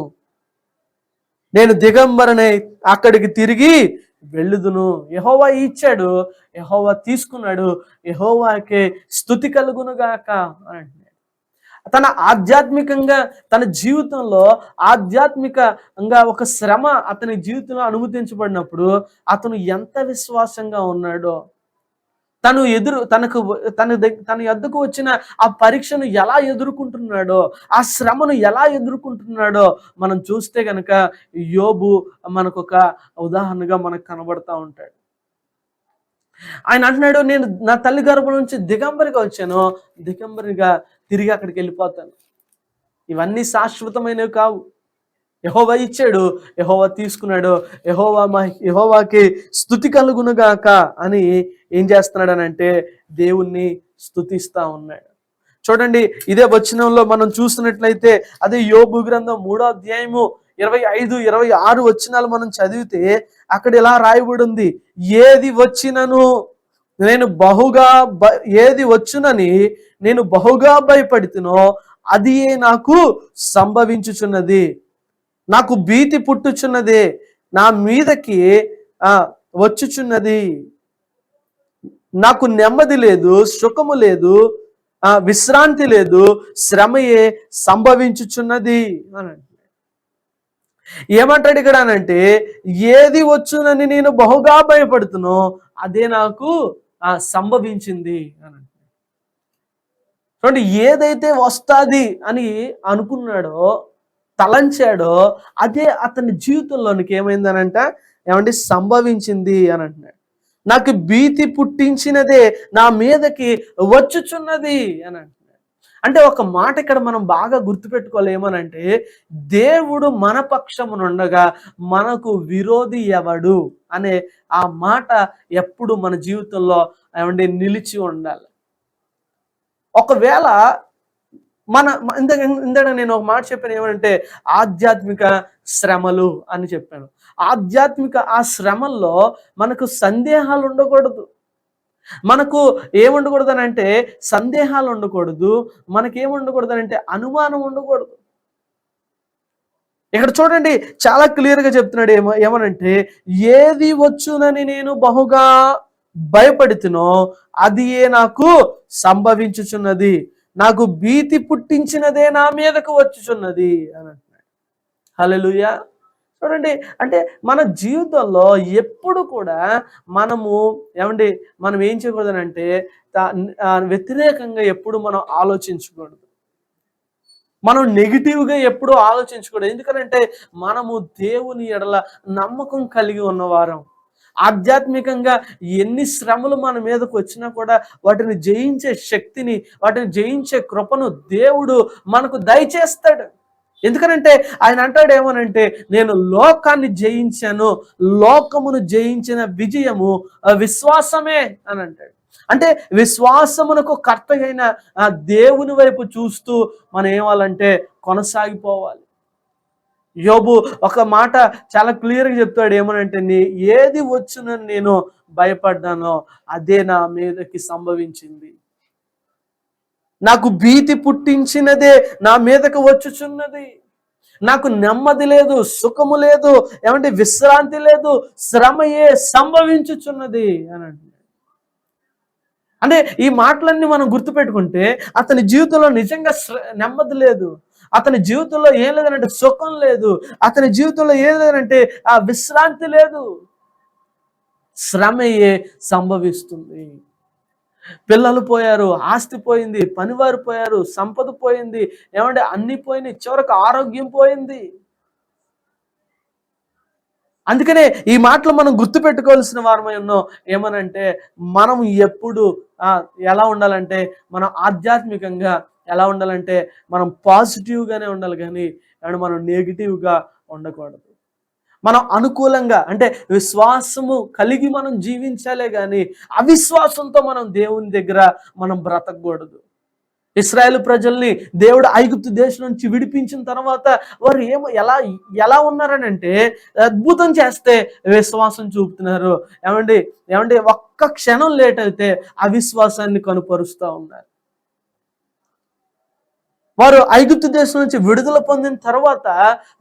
నేను దిగంబరనై అక్కడికి తిరిగి వెళ్ళుదును. యెహోవా ఇచ్చాడు, యెహోవా తీసుకున్నాడు, యెహోవాకే స్తుతి కలుగునుగాక అని అంటున్నాడు. తన ఆధ్యాత్మికంగా తన జీవితంలో ఆధ్యాత్మికంగా ఒక శ్రమ అతని జీవితంలో అనుమతించబడినప్పుడు అతను ఎంత విశ్వాసంగా ఉన్నాడో, తను ఎదురు తనకు తన యొద్దకు వచ్చిన ఆ పరీక్షను ఎలా ఎదుర్కొంటున్నాడో, ఆ శ్రమను ఎలా ఎదుర్కొంటున్నాడో మనం చూస్తే గనక యోబు మనకొక ఉదాహరణగా మనకు కనబడతా ఉంటాడు. ఆయన అంటున్నాడు, నేను నా తల్లి గర్భం నుంచి దిగంబరిగా వచ్చాను, దిగంబరిగా తిరిగి అక్కడికి వెళ్ళిపోతాను. ఇవన్నీ శాశ్వతమైనవి కావు. యెహోవా ఇచ్చాడు, యెహోవా తీసుకున్నాడు, యెహోవాకి స్తుతి కలుగునుగాక అని ఏం చేస్తున్నాడనంటే దేవుణ్ణి స్తుతిస్తా ఉన్నాడు. చూడండి, ఇదే వచనంలో మనం చూసినట్లయితే అదే యోబు గ్రంథం 3వ అధ్యాయము 25, 26 వచనాలు మనం చదివితే అక్కడ ఇలా రాయబడి ఉంది, ఏది వచ్చినను నేను బహుగా ఏది వచ్చునని నేను బహుగా భయపడుతునో అది నాకు సంభవించుచున్నది. నాకు భీతి పుట్టుచున్నదే, నా మీదకి వచ్చుచున్నది. నాకు నెమ్మది లేదు, సుఖము లేదు, విశ్రాంతి లేదు, శ్రమయే సంభవించుచున్నది అని. ఏమంటాడు ఇక్కడ అనంటే, ఏది వచ్చునని నేను బహుగా భయపడుతునో అదే నాకు సంభవించింది అని. చూడండి, ఏదైతే వస్తాది అని అనుకున్నాడో, తలంచాడో అదే అతని జీవితంలోనికి ఏమైందనంట, ఏమంటే సంభవించింది అని అంటున్నాడు. నాకు భీతి పుట్టించినదే నా మీదకి వచ్చుచున్నది అని అంటున్నాడు. అంటే ఒక మాట ఇక్కడ మనం బాగా గుర్తుపెట్టుకోవాలి, ఏమనంటే దేవుడు మన పక్షమునుండగా మనకు విరోధి ఎవడు అనే ఆ మాట ఎప్పుడు మన జీవితంలో ఏమంటే నిలిచి ఉండాలి. ఒకవేళ ఇందాక నేను ఒక మాట చెప్పాను, ఏమంటే ఆధ్యాత్మిక శ్రమలు అని చెప్పాను. ఆధ్యాత్మిక ఆ శ్రమల్లో మనకు సందేహాలు ఉండకూడదు. మనకు ఏముండకూడదు అని అంటే సందేహాలు ఉండకూడదు. మనకేముండకూడదు అని అంటే అనుమానం ఉండకూడదు. ఇక్కడ చూడండి, చాలా క్లియర్గా చెప్తున్నాడు ఏమనంటే, ఏది వచ్చునని నేను బహుగా భయపడుతునో అది నాకు సంభవించుచున్నది, నాకు భీతి పుట్టించినదే నా మీదకు వచ్చుచున్నది అని అంటున్నాడు. హల్లెలూయా. చూడండి, అంటే మన జీవితంలో ఎప్పుడు కూడా మనం ఏం చేయకూడదు అంటే వ్యతిరేకంగా ఎప్పుడు మనం ఆలోచించకూడదు. మనం నెగిటివ్గా ఎప్పుడూ ఆలోచించకూడదు. ఎందుకనంటే మనము దేవుని ఎడల నమ్మకం కలిగి ఉన్నవారం. ఆధ్యాత్మికంగా ఎన్ని శ్రమలు మన మీదకు వచ్చినా కూడా వాటిని జయించే శక్తిని, వాటిని జయించే కృపను దేవుడు మనకు దయచేస్తాడు. ఎందుకనంటే ఆయన అంటాడు ఏమనంటే, నేను లోకాన్ని జయించాను, లోకమును జయించిన విజయము విశ్వాసమే అని అంటాడు. అంటే విశ్వాసమునకు కర్త అయిన దేవుని వైపు చూస్తూ మనం ఏమాలంటే కొనసాగిపోవాలి. యోబు ఒక మాట చాలా క్లియర్గా చెప్తాడు, ఏమనంటే ఏది వచ్చునని నేను భయపడ్డానో అదే నా మీదకి సంభవించింది. నాకు భీతి పుట్టించినదే నా మీదకు వచ్చుచున్నది. నాకు నెమ్మది లేదు, సుఖము లేదు, ఏమంటే విశ్రాంతి లేదు, శ్రమయే సంభవించుచున్నది అని. అంటే ఈ మాటలన్నీ మనం గుర్తుపెట్టుకుంటే అతని జీవితంలో నిజంగా నెమ్మది లేదు, అతని జీవితంలో ఏం లేదనంటే సుఖం లేదు, అతని జీవితంలో ఏం లేదంటే విశ్రాంతి లేదు, శ్రమయే సంభవిస్తుంది. పిల్లలు పోయారు, ఆస్తి పోయింది, పనివారు పోయారు, సంపద పోయింది, ఏమంటే అన్ని పోయినాయి, చివరకు ఆరోగ్యం పోయింది. అందుకనే ఈ మాటలు మనం గుర్తుపెట్టుకోవాల్సిన వారమై ఉన్నాం. ఏమనంటే మనం ఎప్పుడు ఎలా ఉండాలంటే, మనం ఆధ్యాత్మికంగా ఎలా ఉండాలంటే మనం పాజిటివ్గానే ఉండాలి, కానీ మనం నెగిటివ్గా ఉండకూడదు. మనం అనుకూలంగా అంటే విశ్వాసము కలిగి మనం జీవించాలే కానీ అవిశ్వాసంతో మనం దేవుని దగ్గర మనం బ్రతకూడదు. ఇశ్రాయేలు ప్రజల్ని దేవుడు ఐగుప్తు దేశం నుంచి విడిపించిన తర్వాత వారు ఎలా ఎలా ఉన్నారని అంటే అద్భుతం చేస్తే విశ్వాసం చూపుతున్నారు. ఏమండి ఏమండి ఒక్క క్షణం లేట్ అయితే అవిశ్వాసాన్ని కనుపరుస్తూ ఉన్నారు. వారు ఐగుప్తు దేశం నుంచి విడుదల పొందిన తర్వాత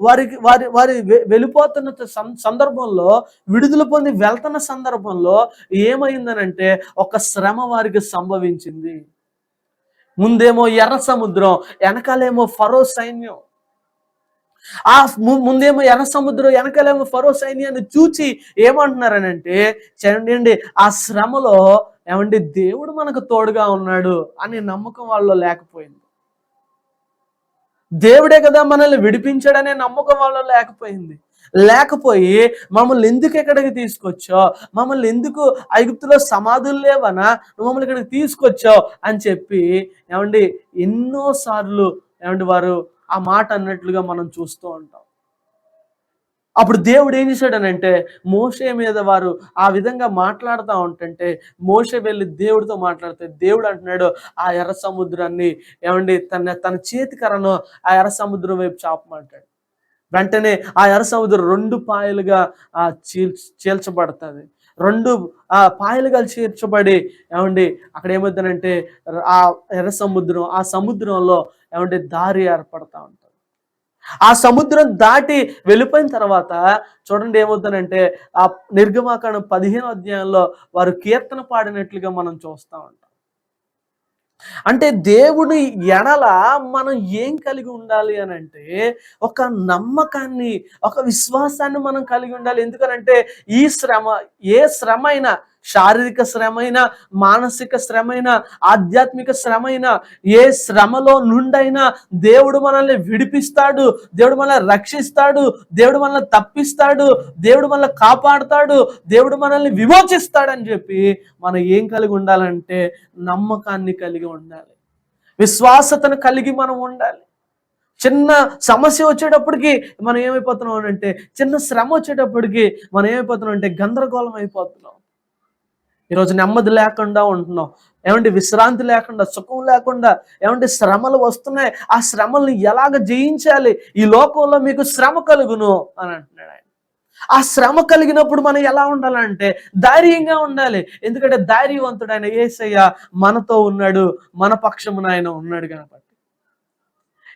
వారికి వారి వారి వెళ్ళిపోతున్న సందర్భంలో, విడుదల పొంది వెళ్తున్న సందర్భంలో ఏమైందనంటే ఒక శ్రమ వారికి సంభవించింది. ముందేమో ఎర్ర సముద్రం, వెనకాలేమో ఫరో సైన్యం. ఆ ముందేమో ఎర్ర సముద్రం, వెనకాలేమో ఫరో సైన్యాన్ని చూచి ఏమంటున్నారనంటే చూడండి, ఆ శ్రమలో ఏమండి దేవుడు మనకు తోడుగా ఉన్నాడు అనే నమ్మకం వాళ్ళలో లేకపోయింది. దేవుడే కదా మనల్ని విడిపించాడనే నమ్మకం వాళ్ళలో లేకపోయి మమ్మల్ని ఎందుకు ఎక్కడికి తీసుకొచ్చావు, మమ్మల్ని ఎందుకు ఐగుప్తులో సమాధులు లేవనా, నువ్వు మమ్మల్ని ఇక్కడికి తీసుకొచ్చావు అని చెప్పి ఏమండి ఎన్నోసార్లు ఏమండి వారు ఆ మాట అన్నట్లుగా మనం చూస్తూ ఉంటాం. అప్పుడు దేవుడు ఏం చేశాడనంటే మోషే మీద వారు ఆ విధంగా మాట్లాడుతూ ఉంటుంటే మోషే వెళ్ళి దేవుడితో మాట్లాడితే దేవుడు అంటున్నాడు ఆ ఎర్ర సముద్రాన్ని ఏమండి తన చేతికరను ఆ ఎర్ర సముద్రం వైపు చాపమంటాడు. వెంటనే ఆ ఎర్ర సముద్రం 2 పాయలుగా చీల్చబడుతుంది. 2 పాయలుగా చీల్చబడి ఏమండి అక్కడ ఏమవుతుందంటే ఆ ఎర్ర సముద్రం, ఆ సముద్రంలో ఏమంటే దారి ఏర్పడతా ఉంటుంది. ఆ సముద్రం దాటి వెళ్ళిపోయిన తర్వాత చూడండి ఏమవుతుందంటే ఆ నిర్గమాకాండం 15వ అధ్యాయంలో వారు కీర్తన పాడినట్లుగా మనం చూస్తూ ఉంటాం. అంటే దేవుని ఎడల మనం ఏం కలిగి ఉండాలి అని అంటే ఒక నమ్మకాన్ని, ఒక విశ్వాసాన్ని మనం కలిగి ఉండాలి. ఎందుకనంటే ఈ శ్రమ, ఏ శ్రమ అయినా, శారీరక శ్రమైనా, మానసిక శ్రమైనా, ఆధ్యాత్మిక శ్రమైనా, ఏ శ్రమలో నుండైనా దేవుడు మనల్ని విడిపిస్తాడు, దేవుడు మనల్ని రక్షిస్తాడు, దేవుడు మనల్ని తప్పిస్తాడు, దేవుడు మనల్ని కాపాడుతాడు, దేవుడు మనల్ని విమోచిస్తాడని చెప్పి మనం ఏం కలిగి ఉండాలంటే నమ్మకాన్ని కలిగి ఉండాలి, విశ్వాసతను కలిగి మనం ఉండాలి. చిన్న సమస్య వచ్చేటప్పటికి మనం ఏమైపోతున్నాం అంటే, చిన్న శ్రమ వచ్చేటప్పటికి మనం ఏమైపోతున్నాం అంటే గందరగోళం అయిపోతున్నాం. ఈరోజు నెమ్మది లేకుండా ఉంటున్నాం, ఏమంటే విశ్రాంతి లేకుండా, సుఖం లేకుండా, ఏమంటే శ్రమలు వస్తున్నాయి, ఆ శ్రమల్ని ఎలాగ జయించాలి, ఈ లోకంలో మీకు శ్రమ కలుగును అని అంటున్నాడు ఆయన. ఆ శ్రమ కలిగినప్పుడు మనం ఎలా ఉండాలంటే ధైర్యంగా ఉండాలి. ఎందుకంటే ధైర్యవంతుడు ఆయన యేసయ్య మనతో ఉన్నాడు, మన పక్షమున ఆయన ఉన్నాడు కాబట్టి.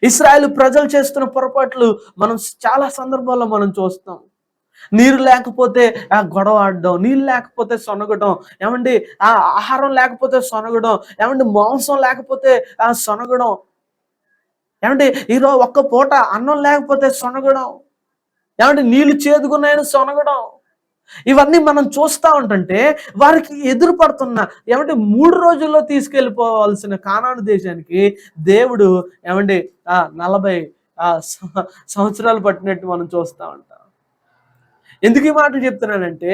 ఇశ్రాయేలు ప్రజలు చేస్తున్న పొరపాట్లు మనం చాలా సందర్భాల్లో మనం చూస్తాం. నీరు లేకపోతే గొడవ ఆడడం, నీళ్ళు లేకపోతే సొనగడం, ఏమండి ఆహారం లేకపోతే సొనగడం, ఏమండి మాంసం లేకపోతే సొనగడం, ఏమండి ఈరోజు ఒక్క పూట అన్నం లేకపోతే సొనగడం, ఏమంటే నీళ్లు చేదుకున్నాయని సొనగడం, ఇవన్నీ మనం చూస్తూ ఉంటుంటే వారికి ఎదురుపడుతున్న ఏమంటే 3 రోజుల్లో తీసుకెళ్ళిపోవాల్సిన కానాను దేశానికి దేవుడు ఏమండి 40 సంవత్సరాలు పట్టినట్టు మనం చూస్తూ ఉంటాం. ఎందుకు ఈ మాటలు చెప్తున్నానంటే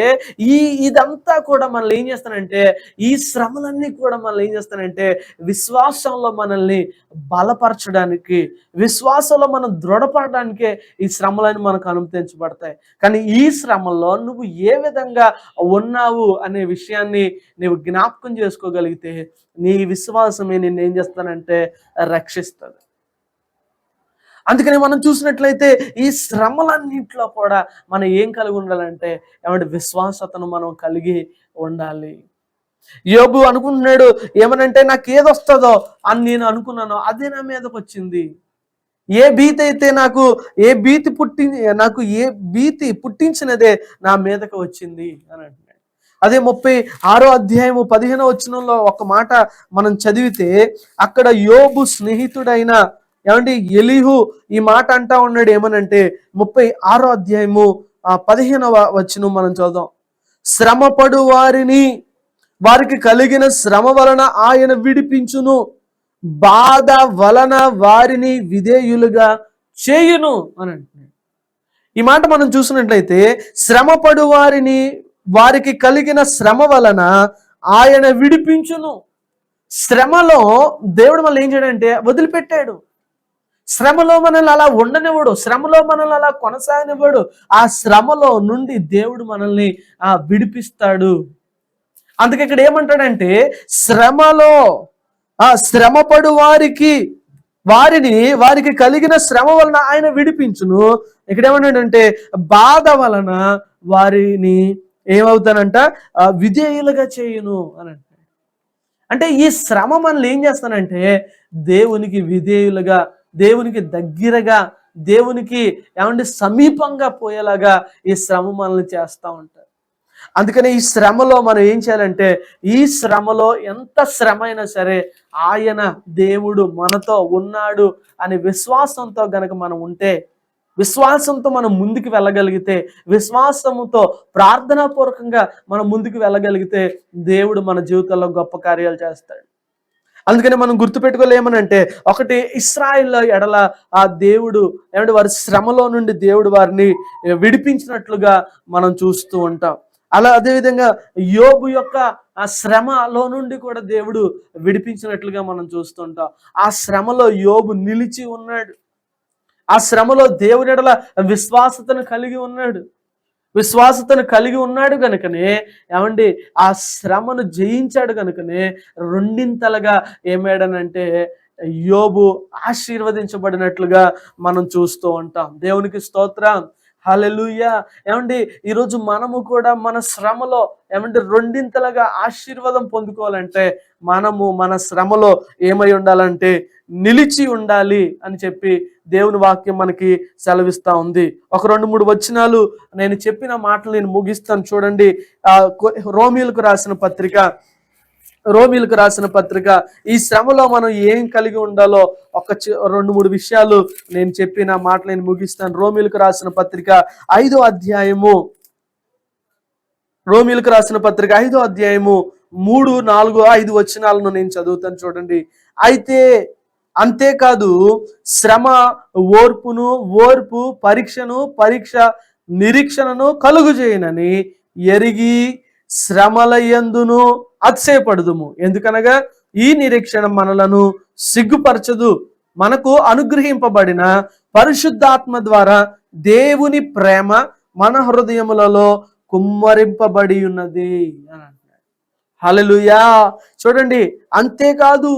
ఇదంతా కూడా మనల్ని ఏం చేస్తానంటే, ఈ శ్రమలన్నీ కూడా మనల్ని ఏం చేస్తానంటే విశ్వాసంలో మనల్ని బలపరచడానికి, విశ్వాసంలో మనం దృఢపడడానికే ఈ శ్రమలన్నీ మనకు అనుమతించబడతాయి. కానీ ఈ శ్రమల్లో నువ్వు ఏ విధంగా ఉన్నావు అనే విషయాన్ని నువ్వు జ్ఞాపకం చేసుకోగలిగితే నీ విశ్వాసమే నిన్ను ఏం చేస్తానంటే రక్షిస్తుంది. అందుకని మనం చూసినట్లయితే ఈ శ్రమలన్నింటిలో కూడా మనం ఏం కలిగి ఉండాలంటే ఏమంటే విశ్వాసతను మనం కలిగి ఉండాలి. యోబు అనుకుంటున్నాడు ఏమనంటే నాకు ఏది వస్తుందో అని నేను అనుకున్నాను, అదే నా మీదకి వచ్చింది. ఏ భీతి అయితే నాకు ఏ భీతి పుట్టించినదే నా మీదకి వచ్చింది అని అంటున్నాడు. అదే 36వ అధ్యాయము 15వ వచనంలో ఒక మాట మనం చదివితే అక్కడ యోబు స్నేహితుడైన ఏమండి ఎలీహు ఈ మాట అంటా ఉన్నాడు. ఏమనంటే 36వ అధ్యాయము 15వ వచనం మనం చదువుదాం. శ్రమపడు వారికి కలిగిన శ్రమ వలన ఆయన విడిపించును, బాధ వలన వారిని విధేయులుగా చేయును అని అంటున్నాడు. ఈ మాట మనం చూసినట్లయితే శ్రమపడు వారికి కలిగిన శ్రమ వలన ఆయన విడిపించును. శ్రమలో దేవుడు మళ్ళీ ఏం చేయడంటే వదిలిపెట్టాడు. శ్రమలో మనల్ని అలా ఉండనివ్వడు, శ్రమలో మనల్ని అలా కొనసాగనివ్వడు. ఆ శ్రమలో నుండి దేవుడు మనల్ని విడిపిస్తాడు. అందుకే ఇక్కడ ఏమంటాడంటే, శ్రమలో శ్రమపడు వారికి కలిగిన శ్రమ వలన ఆయన విడిపించును. ఇక్కడ ఏమన్నాడంటే, బాధ వలన వారిని ఏమవుతానంట, విధేయులుగా చేయును అని అంటాడు. అంటే ఈ శ్రమ మనల్ని ఏం చేస్తానంటే, దేవునికి విధేయులుగా, దేవునికి దగ్గరగా, దేవునికి సమీపంగా పోయేలాగా ఈ శ్రమ మనల్ని చేస్తూ ఉంటారు. అందుకని ఈ శ్రమలో మనం ఏం చేయాలంటే, ఈ శ్రమలో ఎంత శ్రమ అయినా సరే ఆయన దేవుడు మనతో ఉన్నాడు అనే విశ్వాసంతో గనక మనం ఉంటే, విశ్వాసంతో మనం ముందుకు వెళ్ళగలిగితే, విశ్వాసంతో ప్రార్థనాపూర్వకంగా మనం ముందుకు వెళ్ళగలిగితే దేవుడు మన జీవితంలో గొప్ప కార్యాలు చేస్తాడు. అందుకని మనం గుర్తుపెట్టుకోలేమనంటే, ఒకటి ఇశ్రాయేలు ఎడల ఆ దేవుడు వారి శ్రమలో నుండి దేవుడు వారిని విడిపించినట్లుగా మనం చూస్తూ ఉంటాం. అదేవిధంగా యోబు యొక్క ఆ శ్రమలో నుండి కూడా దేవుడు విడిపించినట్లుగా మనం చూస్తుంటాం. ఆ శ్రమలో యోబు నిలిచి ఉన్నాడు. ఆ శ్రమలో దేవుని ఎడల విశ్వాసతను కలిగి ఉన్నాడు కనుకనే ఆ శ్రమను జయించాడు కనుకనే రెండింతలుగా ఏమేడనంటే యోబు ఆశీర్వదించబడినట్లుగా మనం చూస్తూ ఉంటాం. దేవునికి స్తోత్రం, హల్లెలూయా. ఈరోజు మనము కూడా మన శ్రమలో రెండింతలుగా ఆశీర్వాదం పొందుకోవాలంటే మనము మన శ్రమలో ఏమై ఉండాలంటే నిలిచి ఉండాలి అని చెప్పి దేవుని వాక్యం మనకి సెలవిస్తా ఉంది. ఒక 2-3 వచనాలు నేను చెప్పిన మాటలు నేను ముగిస్తాను. చూడండి, రోమీయులకు రాసిన పత్రిక ఈ శ్రమలో మనం ఏం కలిగి ఉండాలో ఒక 2-3 విషయాలు నేను చెప్పిన మాటలు నేను ముగిస్తాను. రోమీయులకు రాసిన పత్రిక 5వ అధ్యాయము 3, 4, 5 వచనాలను నేను చదువుతాను. చూడండి, అయితే అంతేకాదు శ్రమ ఓర్పు పరీక్ష నిరీక్షణను కలుగు చేయనని ఎరిగి శ్రమల యందును అతిశయపడుదుము. ఎందుకనగా ఈ నిరీక్షణ మనలను సిగ్గుపరచదు, మనకు అనుగ్రహింపబడిన పరిశుద్ధాత్మ ద్వారా దేవుని ప్రేమ మన హృదయములలో కుమ్మరింపబడి ఉన్నది అని అంటున్నాడు. హల్లెలూయా. చూడండి, అంతేకాదు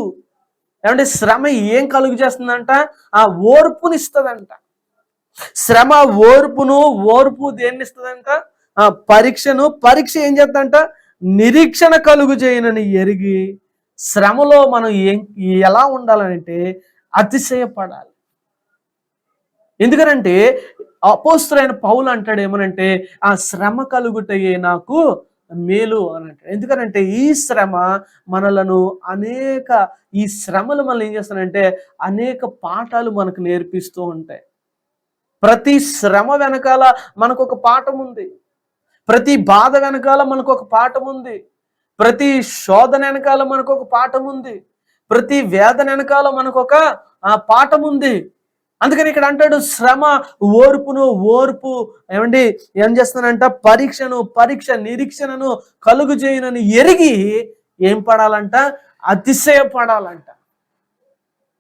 శ్రమ ఏం కలుగు చేస్తుందంట, ఆ ఓర్పునిస్తుందంట. శ్రమ ఓర్పు దేన్ని ఇస్తుందంట, పరీక్ష ఏం చేస్తుందంట, నిరీక్షణ కలుగు చేయనని ఎరిగి శ్రమలో మనం ఎలా ఉండాలంటే అతిశయపడాలి. ఎందుకనంటే అపోస్తలుడైన పౌలు అంటాడు ఏమనంటే, ఆ శ్రమ కలుగుటయే నాకు మేలు అని అంటాడు. ఎందుకనంటే ఈ శ్రమ మనలను ఈ శ్రమలు మనల్ని ఏం చేస్తానంటే అనేక పాఠాలు మనకు నేర్పిస్తూ ఉంటాయి. ప్రతి శ్రమ వెనకాల మనకు ఒక పాఠం ఉంది, ప్రతి బాధ వెనకాల మనకు ఒక పాఠం ఉంది, ప్రతి శోధన వెనకాల మనకు ఒక పాఠం ఉంది, ప్రతి వేదన వెనకాల మనకు ఒక పాఠం ఉంది. అందుకని ఇక్కడ అంటాడు, శ్రమ ఓర్పు ఏం చేస్తానంట, పరీక్ష నిరీక్షణను కలుగు చేయనని ఎరిగి ఏం పడాలంట, అతిశయపడాలంట.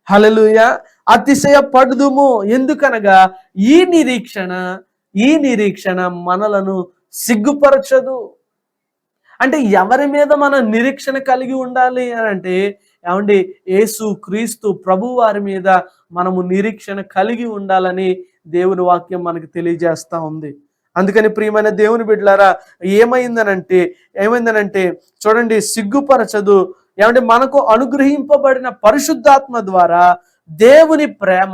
హల్లెలూయా. అతిశయపడుదుము, ఎందుకనగా ఈ నిరీక్షణ మనలను సిగ్గుపరచదు. అంటే ఎవరి మీద మనం నిరీక్షణ కలిగి ఉండాలి అని అంటే యేసు క్రీస్తు ప్రభు వారి మీద మనము నిరీక్షణ కలిగి ఉండాలని దేవుని వాక్యం మనకు తెలియజేస్తా ఉంది. అందుకని ప్రియమైన దేవుని బిడ్డలారా, ఏమైందనంటే చూడండి, సిగ్గుపరచదు. మనకు అనుగ్రహింపబడిన పరిశుద్ధాత్మ ద్వారా దేవుని ప్రేమ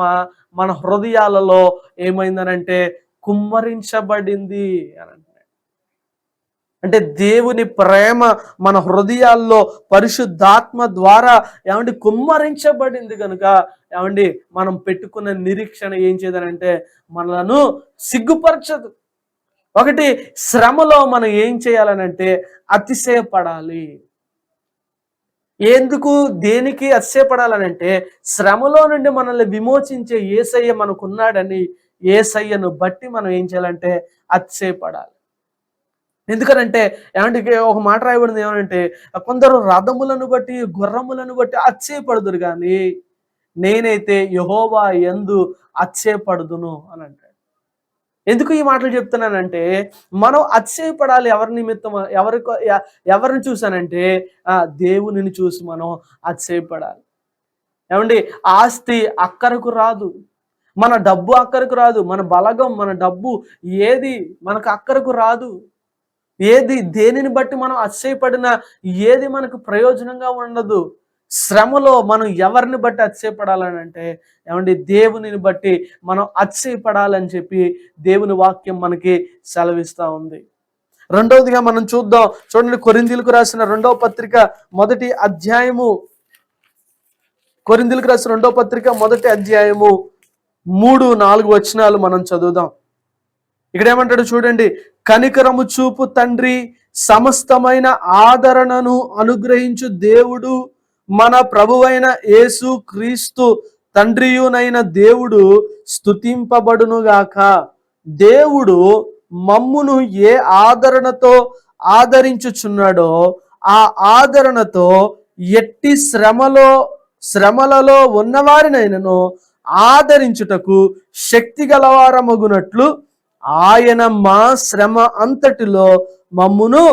మన హృదయాలలో ఏమైందనంటే కుమ్మరించబడింది అని. అంటే దేవుని ప్రేమ మన హృదయాల్లో పరిశుద్ధాత్మ ద్వారా కుమ్మరించబడింది కనుక మనం పెట్టుకున్న నిరీక్షణ ఏం చేయదనంటే మనలను సిగ్గుపరచదు. ఒకటి, శ్రమలో మనం ఏం చేయాలనంటే అతిశయపడాలి. దేనికి అతిశయపడాలనంటే శ్రమలో నుండి మనల్ని విమోచించే యేసయ్య మనకున్నాడని, యేసయ్యను బట్టి మనం ఏం చేయాలంటే అతిశయపడాలి. ఎందుకనంటే ఒక మాట రాయబడింది ఏమనంటే, కొందరు రథములను బట్టి గుర్రములను బట్టి అతిశయపడుదురు కానీ నేనైతే యెహోవా యందు అతిశయపడుదును అని అంటాడు. ఎందుకు ఈ మాటలు చెప్తున్నానంటే, మనం అతిశయపడాలి ఎవరి నిమిత్తం, ఎవరిని చూసానంటే దేవునిని చూసి మనం అతిశయపడాలి. ఏమండి, ఆస్తి అక్కరకు రాదు, మన డబ్బు అక్కరకు రాదు, మన బలగం, మన డబ్బు ఏది మనకు అక్కరకు రాదు. దేనిని బట్టి మనం అతిశయపడినా ఏది మనకు ప్రయోజనంగా ఉండదు. శ్రమలో మనం ఎవరిని బట్టి అతిశయపడాలని అంటే, ఏమండి, దేవునిని బట్టి మనం అతిశయపడాలని చెప్పి దేవుని వాక్యం మనకి సెలవిస్తూ ఉంది. రెండవదిగా మనం చూద్దాం. చూడండి, కొరింథీయులకు రాసిన రెండవ పత్రిక మొదటి అధ్యాయము, కొరింథీయులకు రాసిన రెండవ పత్రిక మొదటి అధ్యాయము 3-4 వచనాలు మనం చదువుదాం. ఇక్కడ ఏమంటాడు చూడండి, కనికరము చూపు తండ్రి, సమస్తమైన ఆదరణను అనుగ్రహించు దేవుడు, మన ప్రభువైన యేసు క్రీస్తు తండ్రియునైన దేవుడు స్తుతింపబడునుగాక. దేవుడు మమ్మును ఏ ఆదరణతో ఆదరించుచున్నాడో ఆ ఆదరణతో ఎట్టి శ్రమలలో ఉన్నవారినైనను ఆదరించుటకు శక్తి గలవారమగునట్లు ఆయన మా శ్రమ అంతటిలో మమ్మును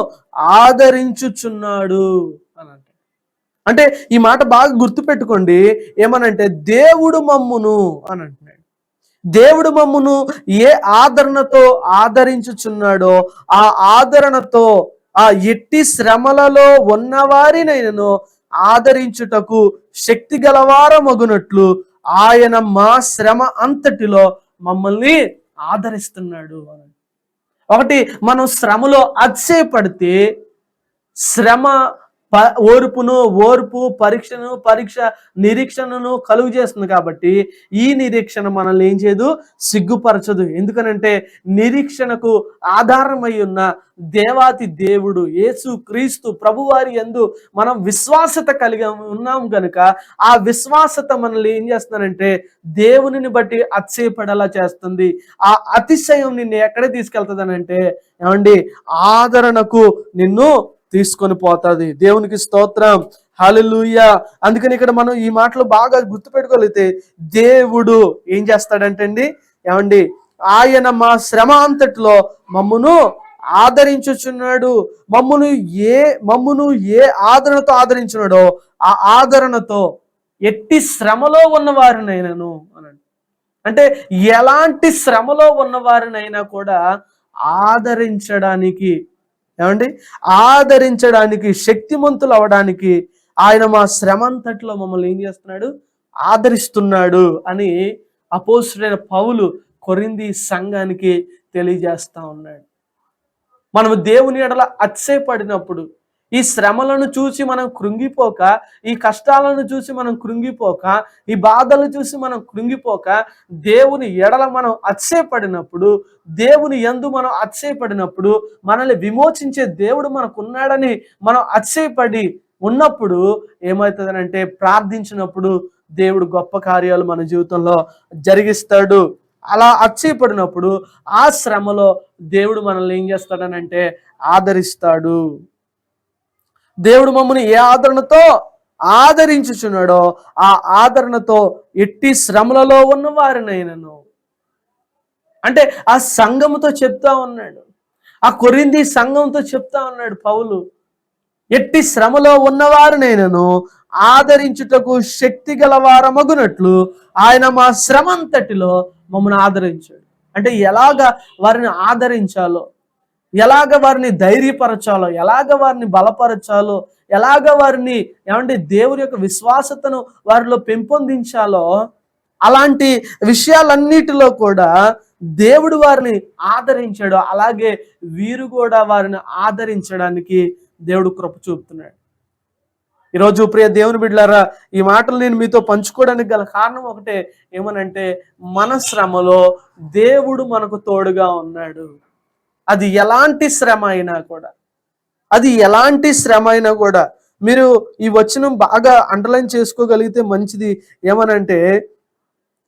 ఆదరించుచున్నాడు అని అంటే ఈ మాట బాగా గుర్తుపెట్టుకోండి. ఏమనంటే దేవుడు మమ్మును అని అంటున్నాడు. దేవుడు మమ్మును ఏ ఆదరణతో ఆదరించుచున్నాడో ఆ ఆదరణతో ఆ ఎట్టి శ్రమలలో ఉన్నవారినైనను ఆదరించుటకు శక్తి గలవారమగునట్లు ఆయన మా శ్రమ అంతటిలో మమ్మల్ని ఆదరిస్తున్నాడు అని. ఒకటి, మనం శ్రమలో అతిశయపడితే శ్రమ ఓర్పు పరీక్ష నిరీక్షణను కలుగు చేస్తుంది. కాబట్టి ఈ నిరీక్షణ మనల్ని ఏం చేయదు, సిగ్గుపరచదు. ఎందుకనంటే నిరీక్షణకు ఆధారమై ఉన్న దేవాతి దేవుడు యేసు క్రీస్తు ప్రభువారి యందు మనం విశ్వాసత కలిగి ఉన్నాం కనుక ఆ విశ్వాసత మనల్ని ఏం చేస్తుందంటే దేవునిని బట్టి అతిశయపడేలా చేస్తుంది. ఆ అతిశయం నిన్ను ఎక్కడ తీసుకెళ్తుందనంటే, ఏమండి, ఆదరణకు నిన్ను తీసుకొని పోతుంది. దేవునికి స్తోత్రం, హల్లెలూయా. అందుకని ఇక్కడ మనం ఈ మాటలు బాగా గుర్తుపెట్టుకోగలిగితే దేవుడు ఏం చేస్తాడంటే అండి, ఏమండి, ఆయన మా శ్రమ అంతటిలో మమ్మును ఆదరించుచున్నాడు. మమ్మును ఏ ఆదరణతో ఆదరించున్నాడో ఆ ఆదరణతో ఎట్టి శ్రమలో ఉన్నవారినైనాను అనండి. అంటే ఎలాంటి శ్రమలో ఉన్నవారినైనా కూడా ఆదరించడానికి, ఏమండి, ఆదరించడానికి, శక్తిమంతులు అవడానికి ఆయన మా శ్రమంతట్లో మమ్మల్ని ఏం చేస్తున్నాడు, ఆదరిస్తున్నాడు అని అపోస్తలుడైన పౌలు కొరింథీ సంఘానికి తెలియజేస్తా ఉన్నాడు. మనము దేవుని ఎడల అతిశయపడినప్పుడు, ఈ శ్రమలను చూసి మనం కృంగిపోక, ఈ కష్టాలను చూసి మనం కృంగిపోక, ఈ బాధలు చూసి మనం కృంగిపోక, దేవుని ఎడల మనం అతిశయపడినప్పుడు, దేవుని యందు మనం అతిశయపడినప్పుడు, మనల్ని విమోచించే దేవుడు మనకున్నాడని మనం అతిశయపడి ఉన్నప్పుడు ఏమవుతుందనంటే, ప్రార్థించినప్పుడు దేవుడు గొప్ప కార్యాలు మన జీవితంలో జరిగిస్తాడు. అలా అతిశయపడినప్పుడు ఆ శ్రమలో దేవుడు మనల్ని ఏం చేస్తాడనంటే ఆదరిస్తాడు. దేవుడు మమ్మల్ని ఏ ఆదరణతో ఆదరించుచున్నాడో ఆ ఆదరణతో ఎట్టి శ్రమలలో ఉన్న వారినైనను, అంటే ఆ సంఘముతో చెప్తా ఉన్నాడు, ఆ కొరింథీ సంఘంతో చెప్తా ఉన్నాడు పౌలు, ఎట్టి శ్రమలో ఉన్నవారినైనను ఆదరించుటకు శక్తి గలవారమగునట్లు ఆయన మా శ్రమంతటిలో మమ్మల్ని ఆదరించాడు. అంటే ఎలాగ వారిని ఆదరించాలో, ఎలాగ వారిని ధైర్యపరచాలో, ఎలాగ వారిని బలపరచాలో, ఎలాగ వారిని, ఏమంటే దేవుని యొక్క విశ్వాసతను వారిలో పెంపొందించాలో, అలాంటి విషయాలన్నిటిలో కూడా దేవుడు వారిని ఆదరించాడు. అలాగే వీరు కూడా వారిని ఆదరించడానికి దేవుడు కృప చూపుతున్నాడు. ఈరోజు ప్రియ దేవుని బిడ్డలారా, ఈ మాటలు నేను మీతో పంచుకోవడానికి గల కారణం ఒకటే, ఏమనంటే మన శ్రమలో దేవుడు మనకు తోడుగా ఉన్నాడు. అది ఎలాంటి శ్రమ అయినా కూడా, మీరు ఈ వచనం బాగా అండర్లైన్ చేసుకోగలిగితే మంచిది. ఏమనంటే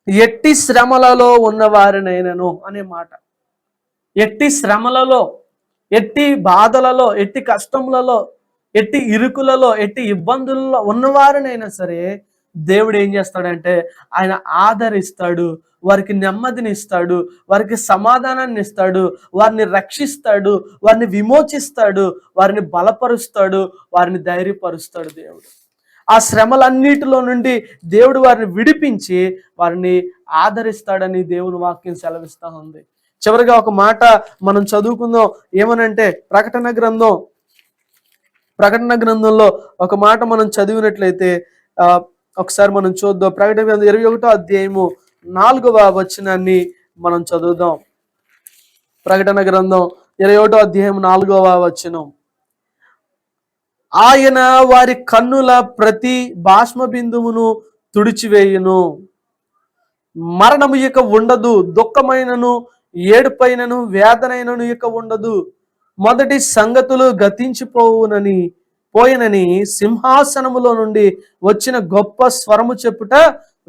ఎట్టి శ్రమలలో ఉన్నవారినైనను అనే మాట. ఎట్టి శ్రమలలో, ఎట్టి బాధలలో, ఎట్టి కష్టములలో, ఎట్టి ఇరుకులలో, ఎట్టి ఇబ్బందులలో ఉన్నవారినైనా సరే దేవుడు ఏం చేస్తాడంటే ఆయన ఆదరిస్తాడు, వారికి నెమ్మదిని ఇస్తాడు, వారికి సమాధానాన్ని ఇస్తాడు, వారిని రక్షిస్తాడు, వారిని విమోచిస్తాడు, వారిని బలపరుస్తాడు, వారిని ధైర్యపరుస్తాడు దేవుడు. ఆ శ్రమలన్నిటిలో నుండి దేవుడు వారిని విడిపించి వారిని ఆదరిస్తాడని దేవుని వాక్యం సెలవిస్తా ఉంది. చివరిగా ఒక మాట మనం చదువుకుందాం. ఏమనంటే ప్రకటన గ్రంథంలో ఒక మాట మనం చదివినట్లయితే ఒకసారి మనం చూద్దాం. ప్రకటన గ్రంథం 21వ అధ్యాయము 4వ వచనాన్ని మనం చదువుదాం. ప్రకటన గ్రంథం 21వ అధ్యాయం 4వ వచనం. ఆయన వారి కన్నుల ప్రతి బాష్మ బిందువును తుడిచివేయును, మరణము ఇక ఉండదు, దుఃఖమైనను ఏడుపైనను వేదనైనను ఇక ఉండదు, మొదటి సంగతులు పోయినని సింహాసనములో నుండి వచ్చిన గొప్ప స్వరము చెప్పుట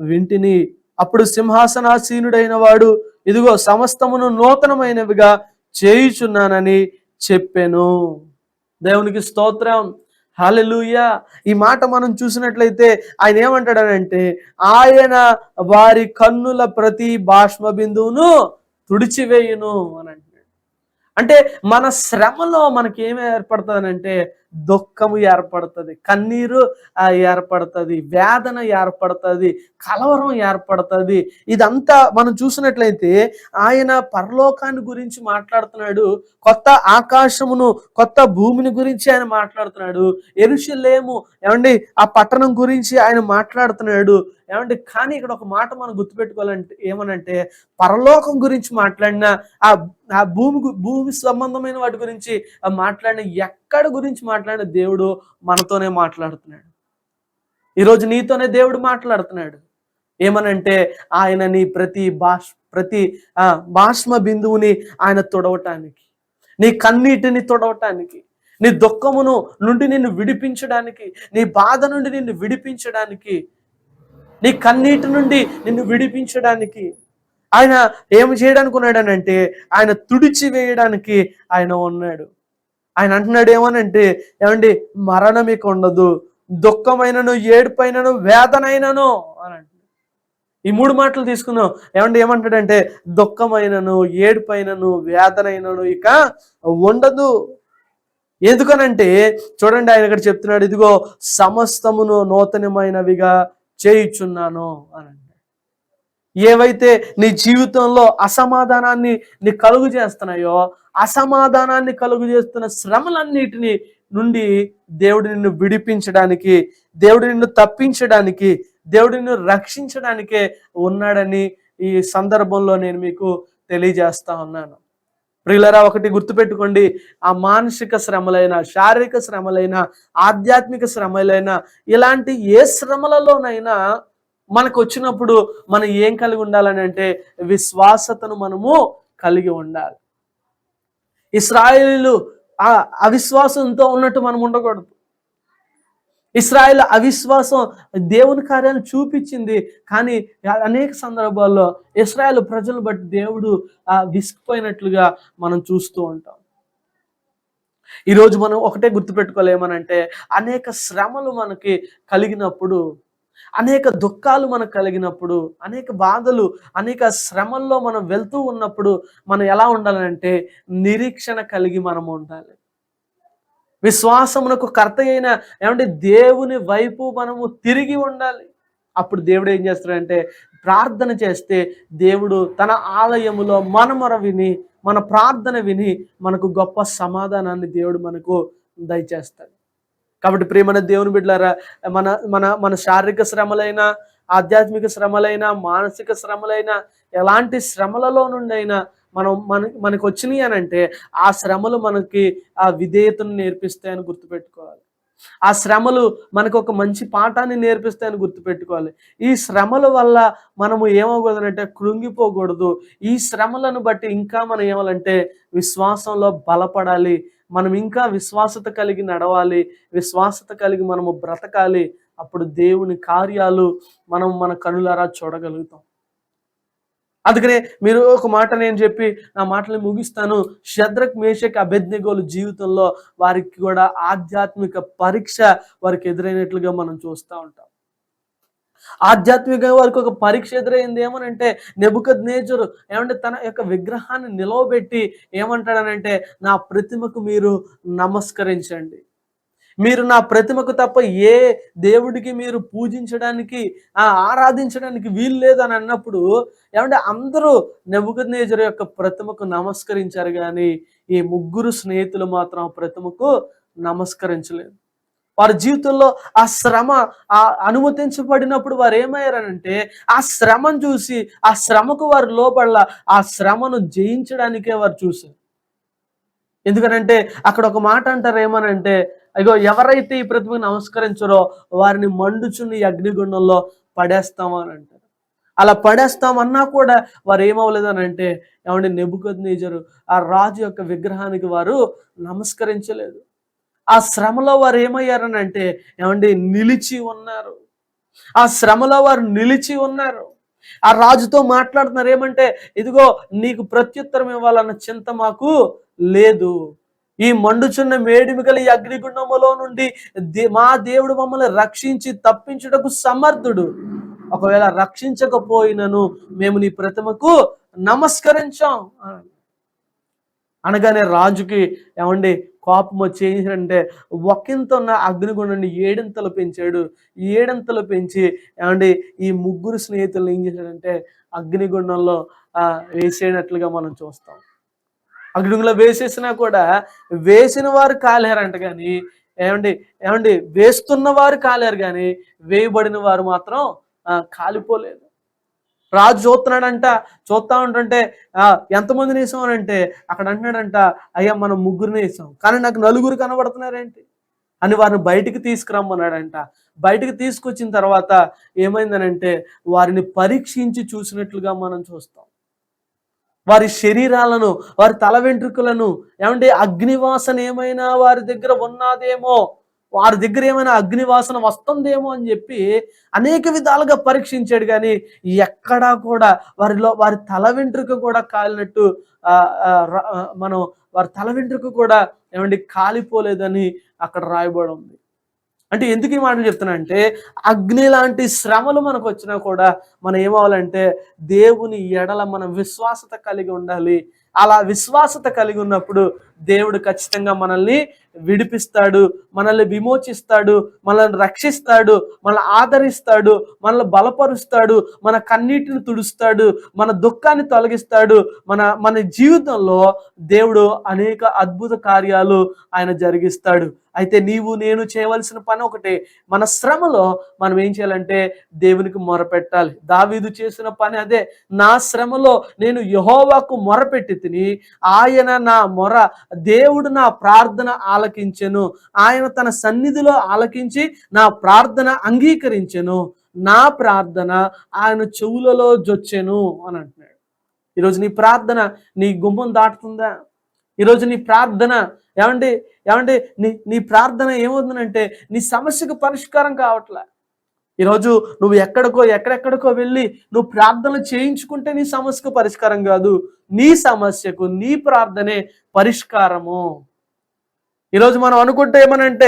వింటిని. అప్పుడు సింహాసనాసీనుడైన వాడు, ఇదిగో సమస్తమును నూతనమైనవిగా చేయుచున్నానని చెప్పెను. దేవునికి స్తోత్రం, హల్లెలూయా. ఈ మాట మనం చూసినట్లయితే ఆయన ఏమంటాడనంటే ఆయన వారి కన్నుల ప్రతి బాష్మ బిందువును తుడిచివేయును అని అంటున్నాడు. అంటే మన శ్రమలో మనకి ఏమి ఏర్పడుతుంది అంటే దుఃఖము ఏర్పడుతుంది, కన్నీరు ఏర్పడుతుంది, వేదన ఏర్పడుతుంది, కలవరం ఏర్పడుతుంది. ఇదంతా మనం చూసినట్లయితే ఆయన పరలోకాన్ని గురించి మాట్లాడుతున్నాడు, కొత్త ఆకాశమును కొత్త భూమిని గురించి ఆయన మాట్లాడుతున్నాడు, యెరూషలేము ఏమండి ఆ పట్టణం గురించి ఆయన మాట్లాడుతున్నాడు ఏమండి. కానీ ఇక్కడ ఒక మాట మనం గుర్తుపెట్టుకోవాలంటే ఏమనంటే పరలోకం గురించి మాట్లాడిన ఆ భూమి సంబంధమైన వాటి గురించి మాట్లాడిన ఎక్కడ గురించి మాట్లాడిన దేవుడు మనతోనే మాట్లాడుతున్నాడు. ఈరోజు నీతోనే దేవుడు మాట్లాడుతున్నాడు. ఏమనంటే ఆయన నీ ప్రతి బాష్మ బిందువుని ఆయన తొడవటానికి, నీ కన్నీటిని తొడవటానికి, నీ దుఃఖమును నుండి నిన్ను విడిపించడానికి, నీ బాధ నుండి నిన్ను విడిపించడానికి, నీ కన్నీటి నుండి నిన్ను విడిపించడానికి ఆయన ఏమి చేయడానికి ఉన్నాడనంటే ఆయన తుడిచి వేయడానికి ఆయన ఉన్నాడు. ఆయన అంటున్నాడు ఏమనంటే ఏమండి మరణం ఇక ఉండదు, దుఃఖమైనను ఏడుపైనను వేదనైనను అని అంటున్నాడు. ఈ 3 మాటలు తీసుకుందాం. ఏమంటాడంటే దుఃఖమైనను ఏడుపైనను వేదనైనను ఇక ఉండదు. ఎందుకనంటే చూడండి ఆయన ఇక్కడ చెప్తున్నాడు, ఇదిగో సమస్తమును నూతనమైనవిగా చేయుచున్నాను అని. ఏవైతే నీ జీవితంలో అసమాధానాన్ని నీ కలుగు చేస్తున్నాయో అసమాధానాన్ని కలుగు చేస్తున్న శ్రమలన్నిటిని నుండి దేవుడు నిన్ను విడిపించడానికి, దేవుడు నిన్ను తప్పించడానికి, దేవుడు నిన్ను రక్షించడానికే ఉన్నాడని ఈ సందర్భంలో నేను మీకు తెలియజేస్తా ఉన్నాను. ప్రియులరా, ఒకటి గుర్తుపెట్టుకోండి, ఆ మానసిక శ్రమలైనా శారీరక శ్రమలైనా ఆధ్యాత్మిక శ్రమలైనా ఇలాంటి ఏ శ్రమలలోనైనా మనకు వచ్చినప్పుడు మనం ఏం కలిగి ఉండాలని అంటే విశ్వాసతను మనము కలిగి ఉండాలి. ఇశ్రాయేలీయులు అవిశ్వాసంతో ఉన్నట్టు మనం ఉండకూడదు. ఇశ్రాయేలు అవిశ్వాసం దేవుని కార్యాలను చూపించింది, కానీ అనేక సందర్భాల్లో ఇశ్రాయేలు ప్రజలు బట్టి దేవుడు విసిగిపోయినట్లుగా మనం చూస్తూ ఉంటాం. ఈరోజు మనం ఒకటే గుర్తుపెట్టుకోలేమనంటే అనేక శ్రమలు మనకి కలిగినప్పుడు, అనేక దుఃఖాలు మనకు కలిగినప్పుడు, అనేక బాధలు అనేక శ్రమల్లో మనం వెళ్తూ ఉన్నప్పుడు మనం ఎలా ఉండాలంటే నిరీక్షణ కలిగి మనం ఉండాలి. విశ్వాసమునకు కర్త అయిన దేవుని వైపు మనము తిరిగి ఉండాలి. అప్పుడు దేవుడు ఏం చేస్తాడంటే ప్రార్థన చేస్తే దేవుడు తన ఆలయములో మన మొర విని, మన ప్రార్థన విని మనకు గొప్ప సమాధానాన్ని దేవుడు మనకు దయచేస్తాడు. కాబట్టి ప్రియమైన దేవుని బిడ్డలారా, మన మన మన శారీరక శ్రమలైనా ఆధ్యాత్మిక శ్రమలైనా మానసిక శ్రమలైనా ఎలాంటి శ్రమలలో నుండి అయినా మనకు వచ్చినాయి అని అంటే ఆ శ్రమలు మనకి ఆ విధేయతను నేర్పిస్తాయని గుర్తుపెట్టుకోవాలి. ఆ శ్రమలు మనకు ఒక మంచి పాఠాన్ని నేర్పిస్తాయని గుర్తుపెట్టుకోవాలి. ఈ శ్రమల వల్ల మనము ఏమవ్వకూడదంటే కృంగిపోకూడదు. ఈ శ్రమలను బట్టి ఇంకా మనం ఏమాలంటే విశ్వాసంలో బలపడాలి. మనం ఇంకా విశ్వాసత కలిగి నడవాలి, విశ్వాసత కలిగి మనము బ్రతకాలి. అప్పుడు దేవుని కార్యాలు మనం మన కనులారా చూడగలుగుతాం. అందుకనే మీరు ఒక మాట నేను చెప్పి నా మాటలు ముగిస్తాను. షద్రక్ మేషక్ అబేద్నెగోల జీవితంలో వారికి కూడా ఆధ్యాత్మిక పరీక్ష వారికి ఎదురైనట్లుగా మనం చూస్తూ ఉంటాం. ఆధ్యాత్మిక వారికి ఒక పరీక్ష ఎదురైంది. ఏమనంటే నెబుకద్నెజరు తన యొక్క విగ్రహాన్ని నిలవబెట్టి ఏమంటాడనంటే, నా ప్రతిమకు మీరు నమస్కరించండి. మీరు నా ప్రతిమకు తప్ప ఏ దేవుడికి మీరు పూజించడానికి ఆరాధించడానికి వీలు లేదు అని అన్నప్పుడు అందరూ నెబుకద్నెజరు యొక్క ప్రతిమకు నమస్కరించారు, కానీ ఈ ముగ్గురు స్నేహితులు మాత్రం ఆ ప్రతిమకు నమస్కరించలేదు. వారి జీవితంలో ఆ శ్రమ అనుమతించబడినప్పుడు వారు ఏమయ్యారనంటే, ఆ శ్రమను చూసి ఆ శ్రమకు వారు లోబడల, ఆ శ్రమను జయించడానికే వారు చూశారు. ఎందుకనంటే అక్కడ ఒక మాట అంటారు, ఏమనంటే, అయ్యో ఎవరైతే ఈ ప్రతిమకు నమస్కరించరో వారిని మండుచున్న ఈ అగ్నిగుండంలో పడేస్తామా అని అంటారు. అలా పడేస్తామన్నా కూడా వారు ఏమవ్వలేదనంటే, నెబుకద్నెజరు ఆ రాజు యొక్క విగ్రహానికి వారు నమస్కరించలేదు. ఆ శ్రమలో వారు ఏమయ్యారనంటే నిలిచి ఉన్నారు. ఆ శ్రమలో వారు నిలిచి ఉన్నారు. ఆ రాజుతో మాట్లాడుతున్నారు, ఏమంటే, ఇదిగో నీకు ప్రత్యుత్తరం ఇవ్వాలన్న చింత మాకు లేదు. ఈ మండుచున్న మేడిమి గల ఈ అగ్నిగుండములో నుండి మా దేవుడు మమ్మల్ని రక్షించి తప్పించుటకు సమర్థుడు. ఒకవేళ రక్షించకపోయినను మేము నీ ప్రతిమకు నమస్కరించాం అనగానే రాజుకి కోపం వచ్చి ఏం చేశాడంటే, ఒకంత ఉన్న అగ్నిగుండాన్ని ఏడింతలు పెంచాడు. ఏడింతలు పెంచి ఈ ముగ్గురు స్నేహితులను ఏం చేశాడంటే అగ్నిగుండంలో వేసేటట్లుగా మనం చూస్తాం. అగ్నిగుండంలో వేసేసినా కూడా వేసిన వారు కాలేరంట, కానీ వేస్తున్న వారు కాలేరు, కానీ వేయబడిన వారు మాత్రం కాలిపోలేదు. రాజు చూస్తా ఉంటుంటే ఎంతమందిని వేసామనంటే అక్కడ అంటున్నాడంట, అయ్యా మనం ముగ్గురిని వేసాం, కానీ నాకు నలుగురు కనబడుతున్నారేంటి అని వారిని బయటికి తీసుకురమ్మన్నాడంట. బయటికి తీసుకొచ్చిన తర్వాత ఏమైందనంటే వారిని పరీక్షించి చూసినట్లుగా మనం చూస్తాం. వారి శరీరాలను, వారి తల వెంట్రుకలను అగ్నివాసన ఏమైనా వారి దగ్గర ఉన్నదేమో, వారి దగ్గర ఏమైనా అగ్నివాసన వస్తుందేమో అని చెప్పి అనేక విధాలుగా పరీక్షించాడు, కానీ ఎక్కడా కూడా వారి తల వెంట్రుక కూడా కాలినట్టు మనం వారి తల వెంట్రుక కూడా కాలిపోలేదని అక్కడ రాయబడి ఉంది. అంటే ఎందుకు ఈ మాటలు చెప్తున్నా అంటే, అగ్ని లాంటి శ్రమలు మనకు వచ్చినా కూడా మనం ఏమవ్వాలంటే దేవుని ఎడల మనం విశ్వాసత కలిగి ఉండాలి. అలా విశ్వాసత కలిగి ఉన్నప్పుడు దేవుడు ఖచ్చితంగా మనల్ని విడిపిస్తాడు, మనల్ని విమోచిస్తాడు, మనల్ని రక్షిస్తాడు, మనల్ని ఆదరిస్తాడు, మనల్ని బలపరుస్తాడు, మన కన్నీటిని తుడుస్తాడు, మన దుఃఖాన్ని తొలగిస్తాడు. మన జీవితంలో దేవుడు అనేక అద్భుత కార్యాలు ఆయన జరిగిస్తాడు. అయితే నీవు నేను చేయవలసిన పని ఒకటే, మన శ్రమలో మనం ఏం చేయాలంటే దేవునికి మొరపెట్టాలి. దావీదు చేసిన పని అదే. నా శ్రమలో నేను యెహోవాకు మొరపెట్టి తిని ఆయన నా మొర, దేవుడు నా ప్రార్థన ఆలకించెను, ఆయన తన సన్నిధిలో ఆలకించి నా ప్రార్థన అంగీకరించెను, నా ప్రార్థన ఆయన చెవులలో జొచ్చెను అని అంటున్నాడు. ఈరోజు నీ ప్రార్థన నీ గుమ్మం దాటుతుందా? ఈరోజు నీ ప్రార్థన నీ ప్రార్థన ఏమవుతుందంటే నీ సమస్యకు పరిష్కారం కావట్లే. ఈరోజు నువ్వు ఎక్కడెక్కడికో వెళ్ళి నువ్వు ప్రార్థన చేయించుకుంటే నీ సమస్యకు పరిష్కారం కాదు, నీ సమస్యకు నీ ప్రార్థనే పరిష్కారము. ఈరోజు మనం అనుకుంటే ఏమనంటే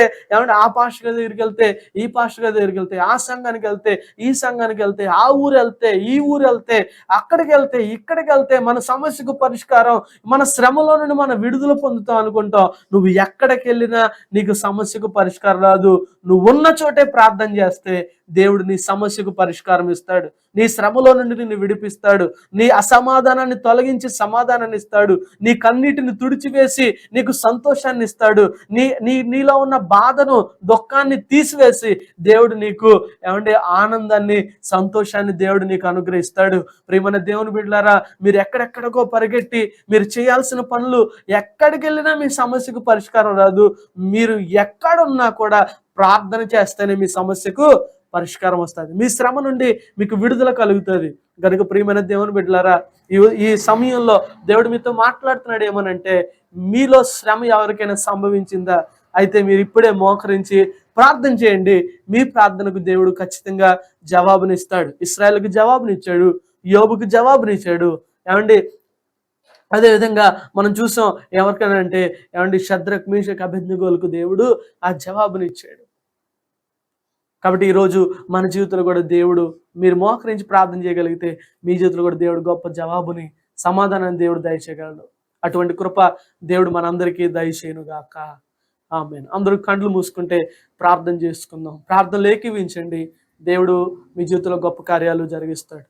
ఆ పాస్టర్ గారి దగ్గరికి వెళ్తే, ఈ పాస్టర్ గారి దగ్గరికి వెళ్తే, ఆ సంఘానికి వెళ్తే, ఈ సంఘానికి వెళ్తే, ఆ ఊరు వెళ్తే, ఈ ఊరు వెళ్తే, అక్కడికి వెళ్తే, ఇక్కడికి వెళ్తే మన సమస్యకు పరిష్కారం, మన శ్రమలో నుండి మనం విడుదల పొందుతాం అనుకుంటాం. నువ్వు ఎక్కడికి వెళ్ళినా నీకు సమస్యకు పరిష్కారం రాదు. నువ్వు ఉన్న చోటే ప్రార్థన చేస్తే దేవుడు నీ సమస్యకు పరిష్కారం ఇస్తాడు, నీ శ్రమలో నుండి నిన్ను విడిపిస్తాడు, నీ అసమాధానాన్ని తొలగించి సమాధానాన్ని ఇస్తాడు, నీ కన్నీటిని తుడిచివేసి నీకు సంతోషాన్ని ఇస్తాడు, నీలో ఉన్న బాధను దుఃఖాన్ని తీసివేసి దేవుడు నీకు ఆనందాన్ని సంతోషాన్ని దేవుడు నీకు అనుగ్రహిస్తాడు. ప్రియమైన దేవుని బిడ్డలారా, మీరు ఎక్కడెక్కడికో పరిగెట్టి మీరు చేయాల్సిన పనులు ఎక్కడికి వెళ్ళినా మీ సమస్యకు పరిష్కారం రాదు. మీరు ఎక్కడున్నా కూడా ప్రార్థన చేస్తేనే మీ సమస్యకు పరిష్కారం వస్తుంది, మీ శ్రమ నుండి మీకు విడుదల కలుగుతుంది. కనుక ప్రియమైన దేవుని బిడ్డలారా, ఈ సమయంలో దేవుడు మీతో మాట్లాడుతున్నాడు ఏమనంటే, మీలో శ్రమ ఎవరికైనా సంభవించిందా? అయితే మీరు ఇప్పుడే మోకరించి ప్రార్థన చేయండి. మీ ప్రార్థనకు దేవుడు ఖచ్చితంగా జవాబునిస్తాడు. ఇశ్రాయేలుకు జవాబునిచ్చాడు, యోబుకు జవాబునిచ్చాడు. అదే విధంగా మనం చూసాం ఎవరికైనా అంటే షద్రక్, మేషక్, అబేద్నెగోలకు దేవుడు ఆ జవాబునిచ్చాడు. కాబట్టి ఈరోజు మన జీవితంలో కూడా దేవుడు, మీరు మోకరించి ప్రార్థన చేయగలిగితే మీ జీవితంలో కూడా దేవుడు గొప్ప జవాబుని, సమాధానాన్ని దేవుడు దయచేయగలడు. అటువంటి కృప దేవుడు మనందరికీ దయచేయును గాక. ఆమేన్. అందరూ కళ్ళు మూసుకుంటే ప్రార్థన చేసుకుందాం. ప్రార్థనలు ఏకీవించండి. దేవుడు మీ జీవితంలో గొప్ప కార్యాలు జరిగిస్తాడు.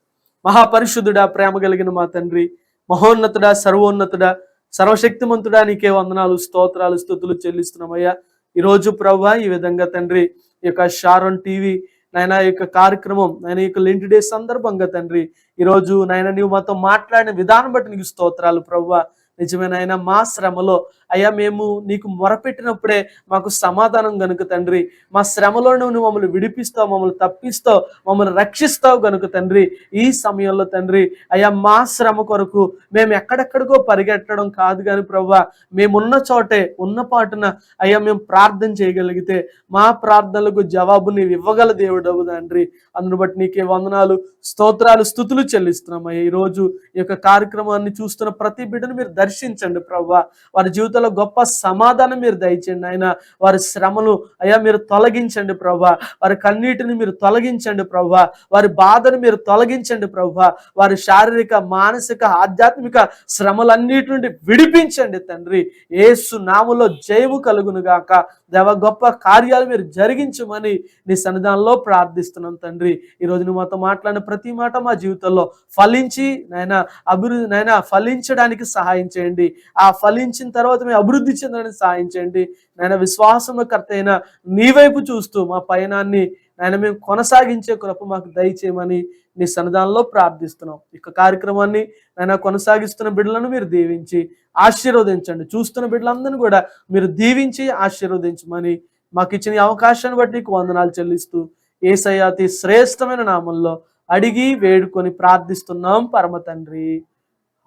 మహాపరిశుద్ధుడా, ప్రేమ కలిగిన మా తండ్రి, మహోన్నతుడా, సర్వోన్నతుడా, సర్వశక్తిమంతుడా, నీకే వందనాలు, స్తోత్రాలు, స్తుతులు చెల్లిస్తున్నామయ్యా. ఈరోజు ప్రభువా, ఈ విధంగా తండ్రి ఈ యొక్క షారోన్ టీవీ నాయన ఈ యొక్క కార్యక్రమం, నాయన ఈ యొక్క లెంట్ డే సందర్భంగా తండ్రి ఈరోజు నాయన నీవు మాతో మాట్లాడిన విధానం బట్టి నీకు స్తోత్రాలు ప్రభువా. నిజమే నాయన, మా శ్రమలో అయ్యా మేము నీకు మొరపెట్టినప్పుడే మాకు సమాధానం గనుక తండ్రి, మా శ్రమలో నువ్వు మమ్మల్ని విడిపిస్తావు, మమ్మల్ని తప్పిస్తావు, మమ్మల్ని రక్షిస్తావు గనుక తండ్రి, ఈ సమయంలో తండ్రి అయ్యా మా శ్రమ కొరకు మేము ఎక్కడెక్కడికో పరిగెట్టడం కాదు కానీ ప్రభువా, మేమున్న చోటే ఉన్న పాటున అయ్యా మేము ప్రార్థన చేయగలిగితే మా ప్రార్థనలకు జవాబు నీవు ఇవ్వగల దేవుడవు తండ్రి. అందును బట్టి నీకే వందనాలు, స్తోత్రాలు, స్తుతులు చెల్లిస్తున్నాం అయ్యా. ఈరోజు ఈ యొక్క కార్యక్రమాన్ని చూస్తున్న ప్రతి బిడ్డను మీరు దర్శించండి ప్రభువా. వారి జీవితంలో గొప్ప సమాధానం మీరు దయచేయండి ఆయన. వారి శ్రమలు అయ్యా మీరు తొలగించండి ప్రభువా. వారి కన్నీటిని మీరు తొలగించండి ప్రభువా. వారి బాధను మీరు తొలగించండి ప్రభువా. వారి శారీరక, మానసిక, ఆధ్యాత్మిక శ్రమలన్నిటి నుండి విడిపించండి తండ్రి. యేసు నామములో జయము కలుగును గాక. దేవ గొప్ప కార్యాలు మీరు జరిగించమని నీ సన్నిధానంలో ప్రార్థిస్తున్నాం తండ్రి. ఈరోజు నువ్వు మాతో మాట్లాడిన ప్రతి మాట మా జీవితంలో ఫలించి నాయన ఫలించడానికి సహాయం చేయండి. ఆ ఫలించిన తర్వాత మేము అభివృద్ధి చెందడానికి సహాయం చేయండి నాయన. విశ్వాసంలో కర్త అయిన నీ వైపు చూస్తూ మా పయనాన్ని నాయన మేము కొనసాగించే కృప మాకు దయచేయమని నీ సన్నిధానంలో ప్రార్థిస్తున్నాం. ఇక కార్యక్రమాన్ని నాయన కొనసాగిస్తున్న బిడ్డలను మీరు దీవించి ఆశీర్వదించండి. చూస్తున్న బిడ్డలందరినీ కూడా మీరు దీవించి ఆశీర్వదించమని మాకు ఇచ్చిన అవకాశాన్ని బట్టి నీకు వందనాలు చెల్లిస్తూ యేసయ్య అతి శ్రేష్టమైన నామంలో అడిగి వేడుకొని ప్రార్థిస్తున్నాం పరమ తండ్రి.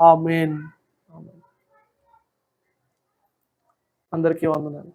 ఆమేన్. అందరికీ వందనాలు.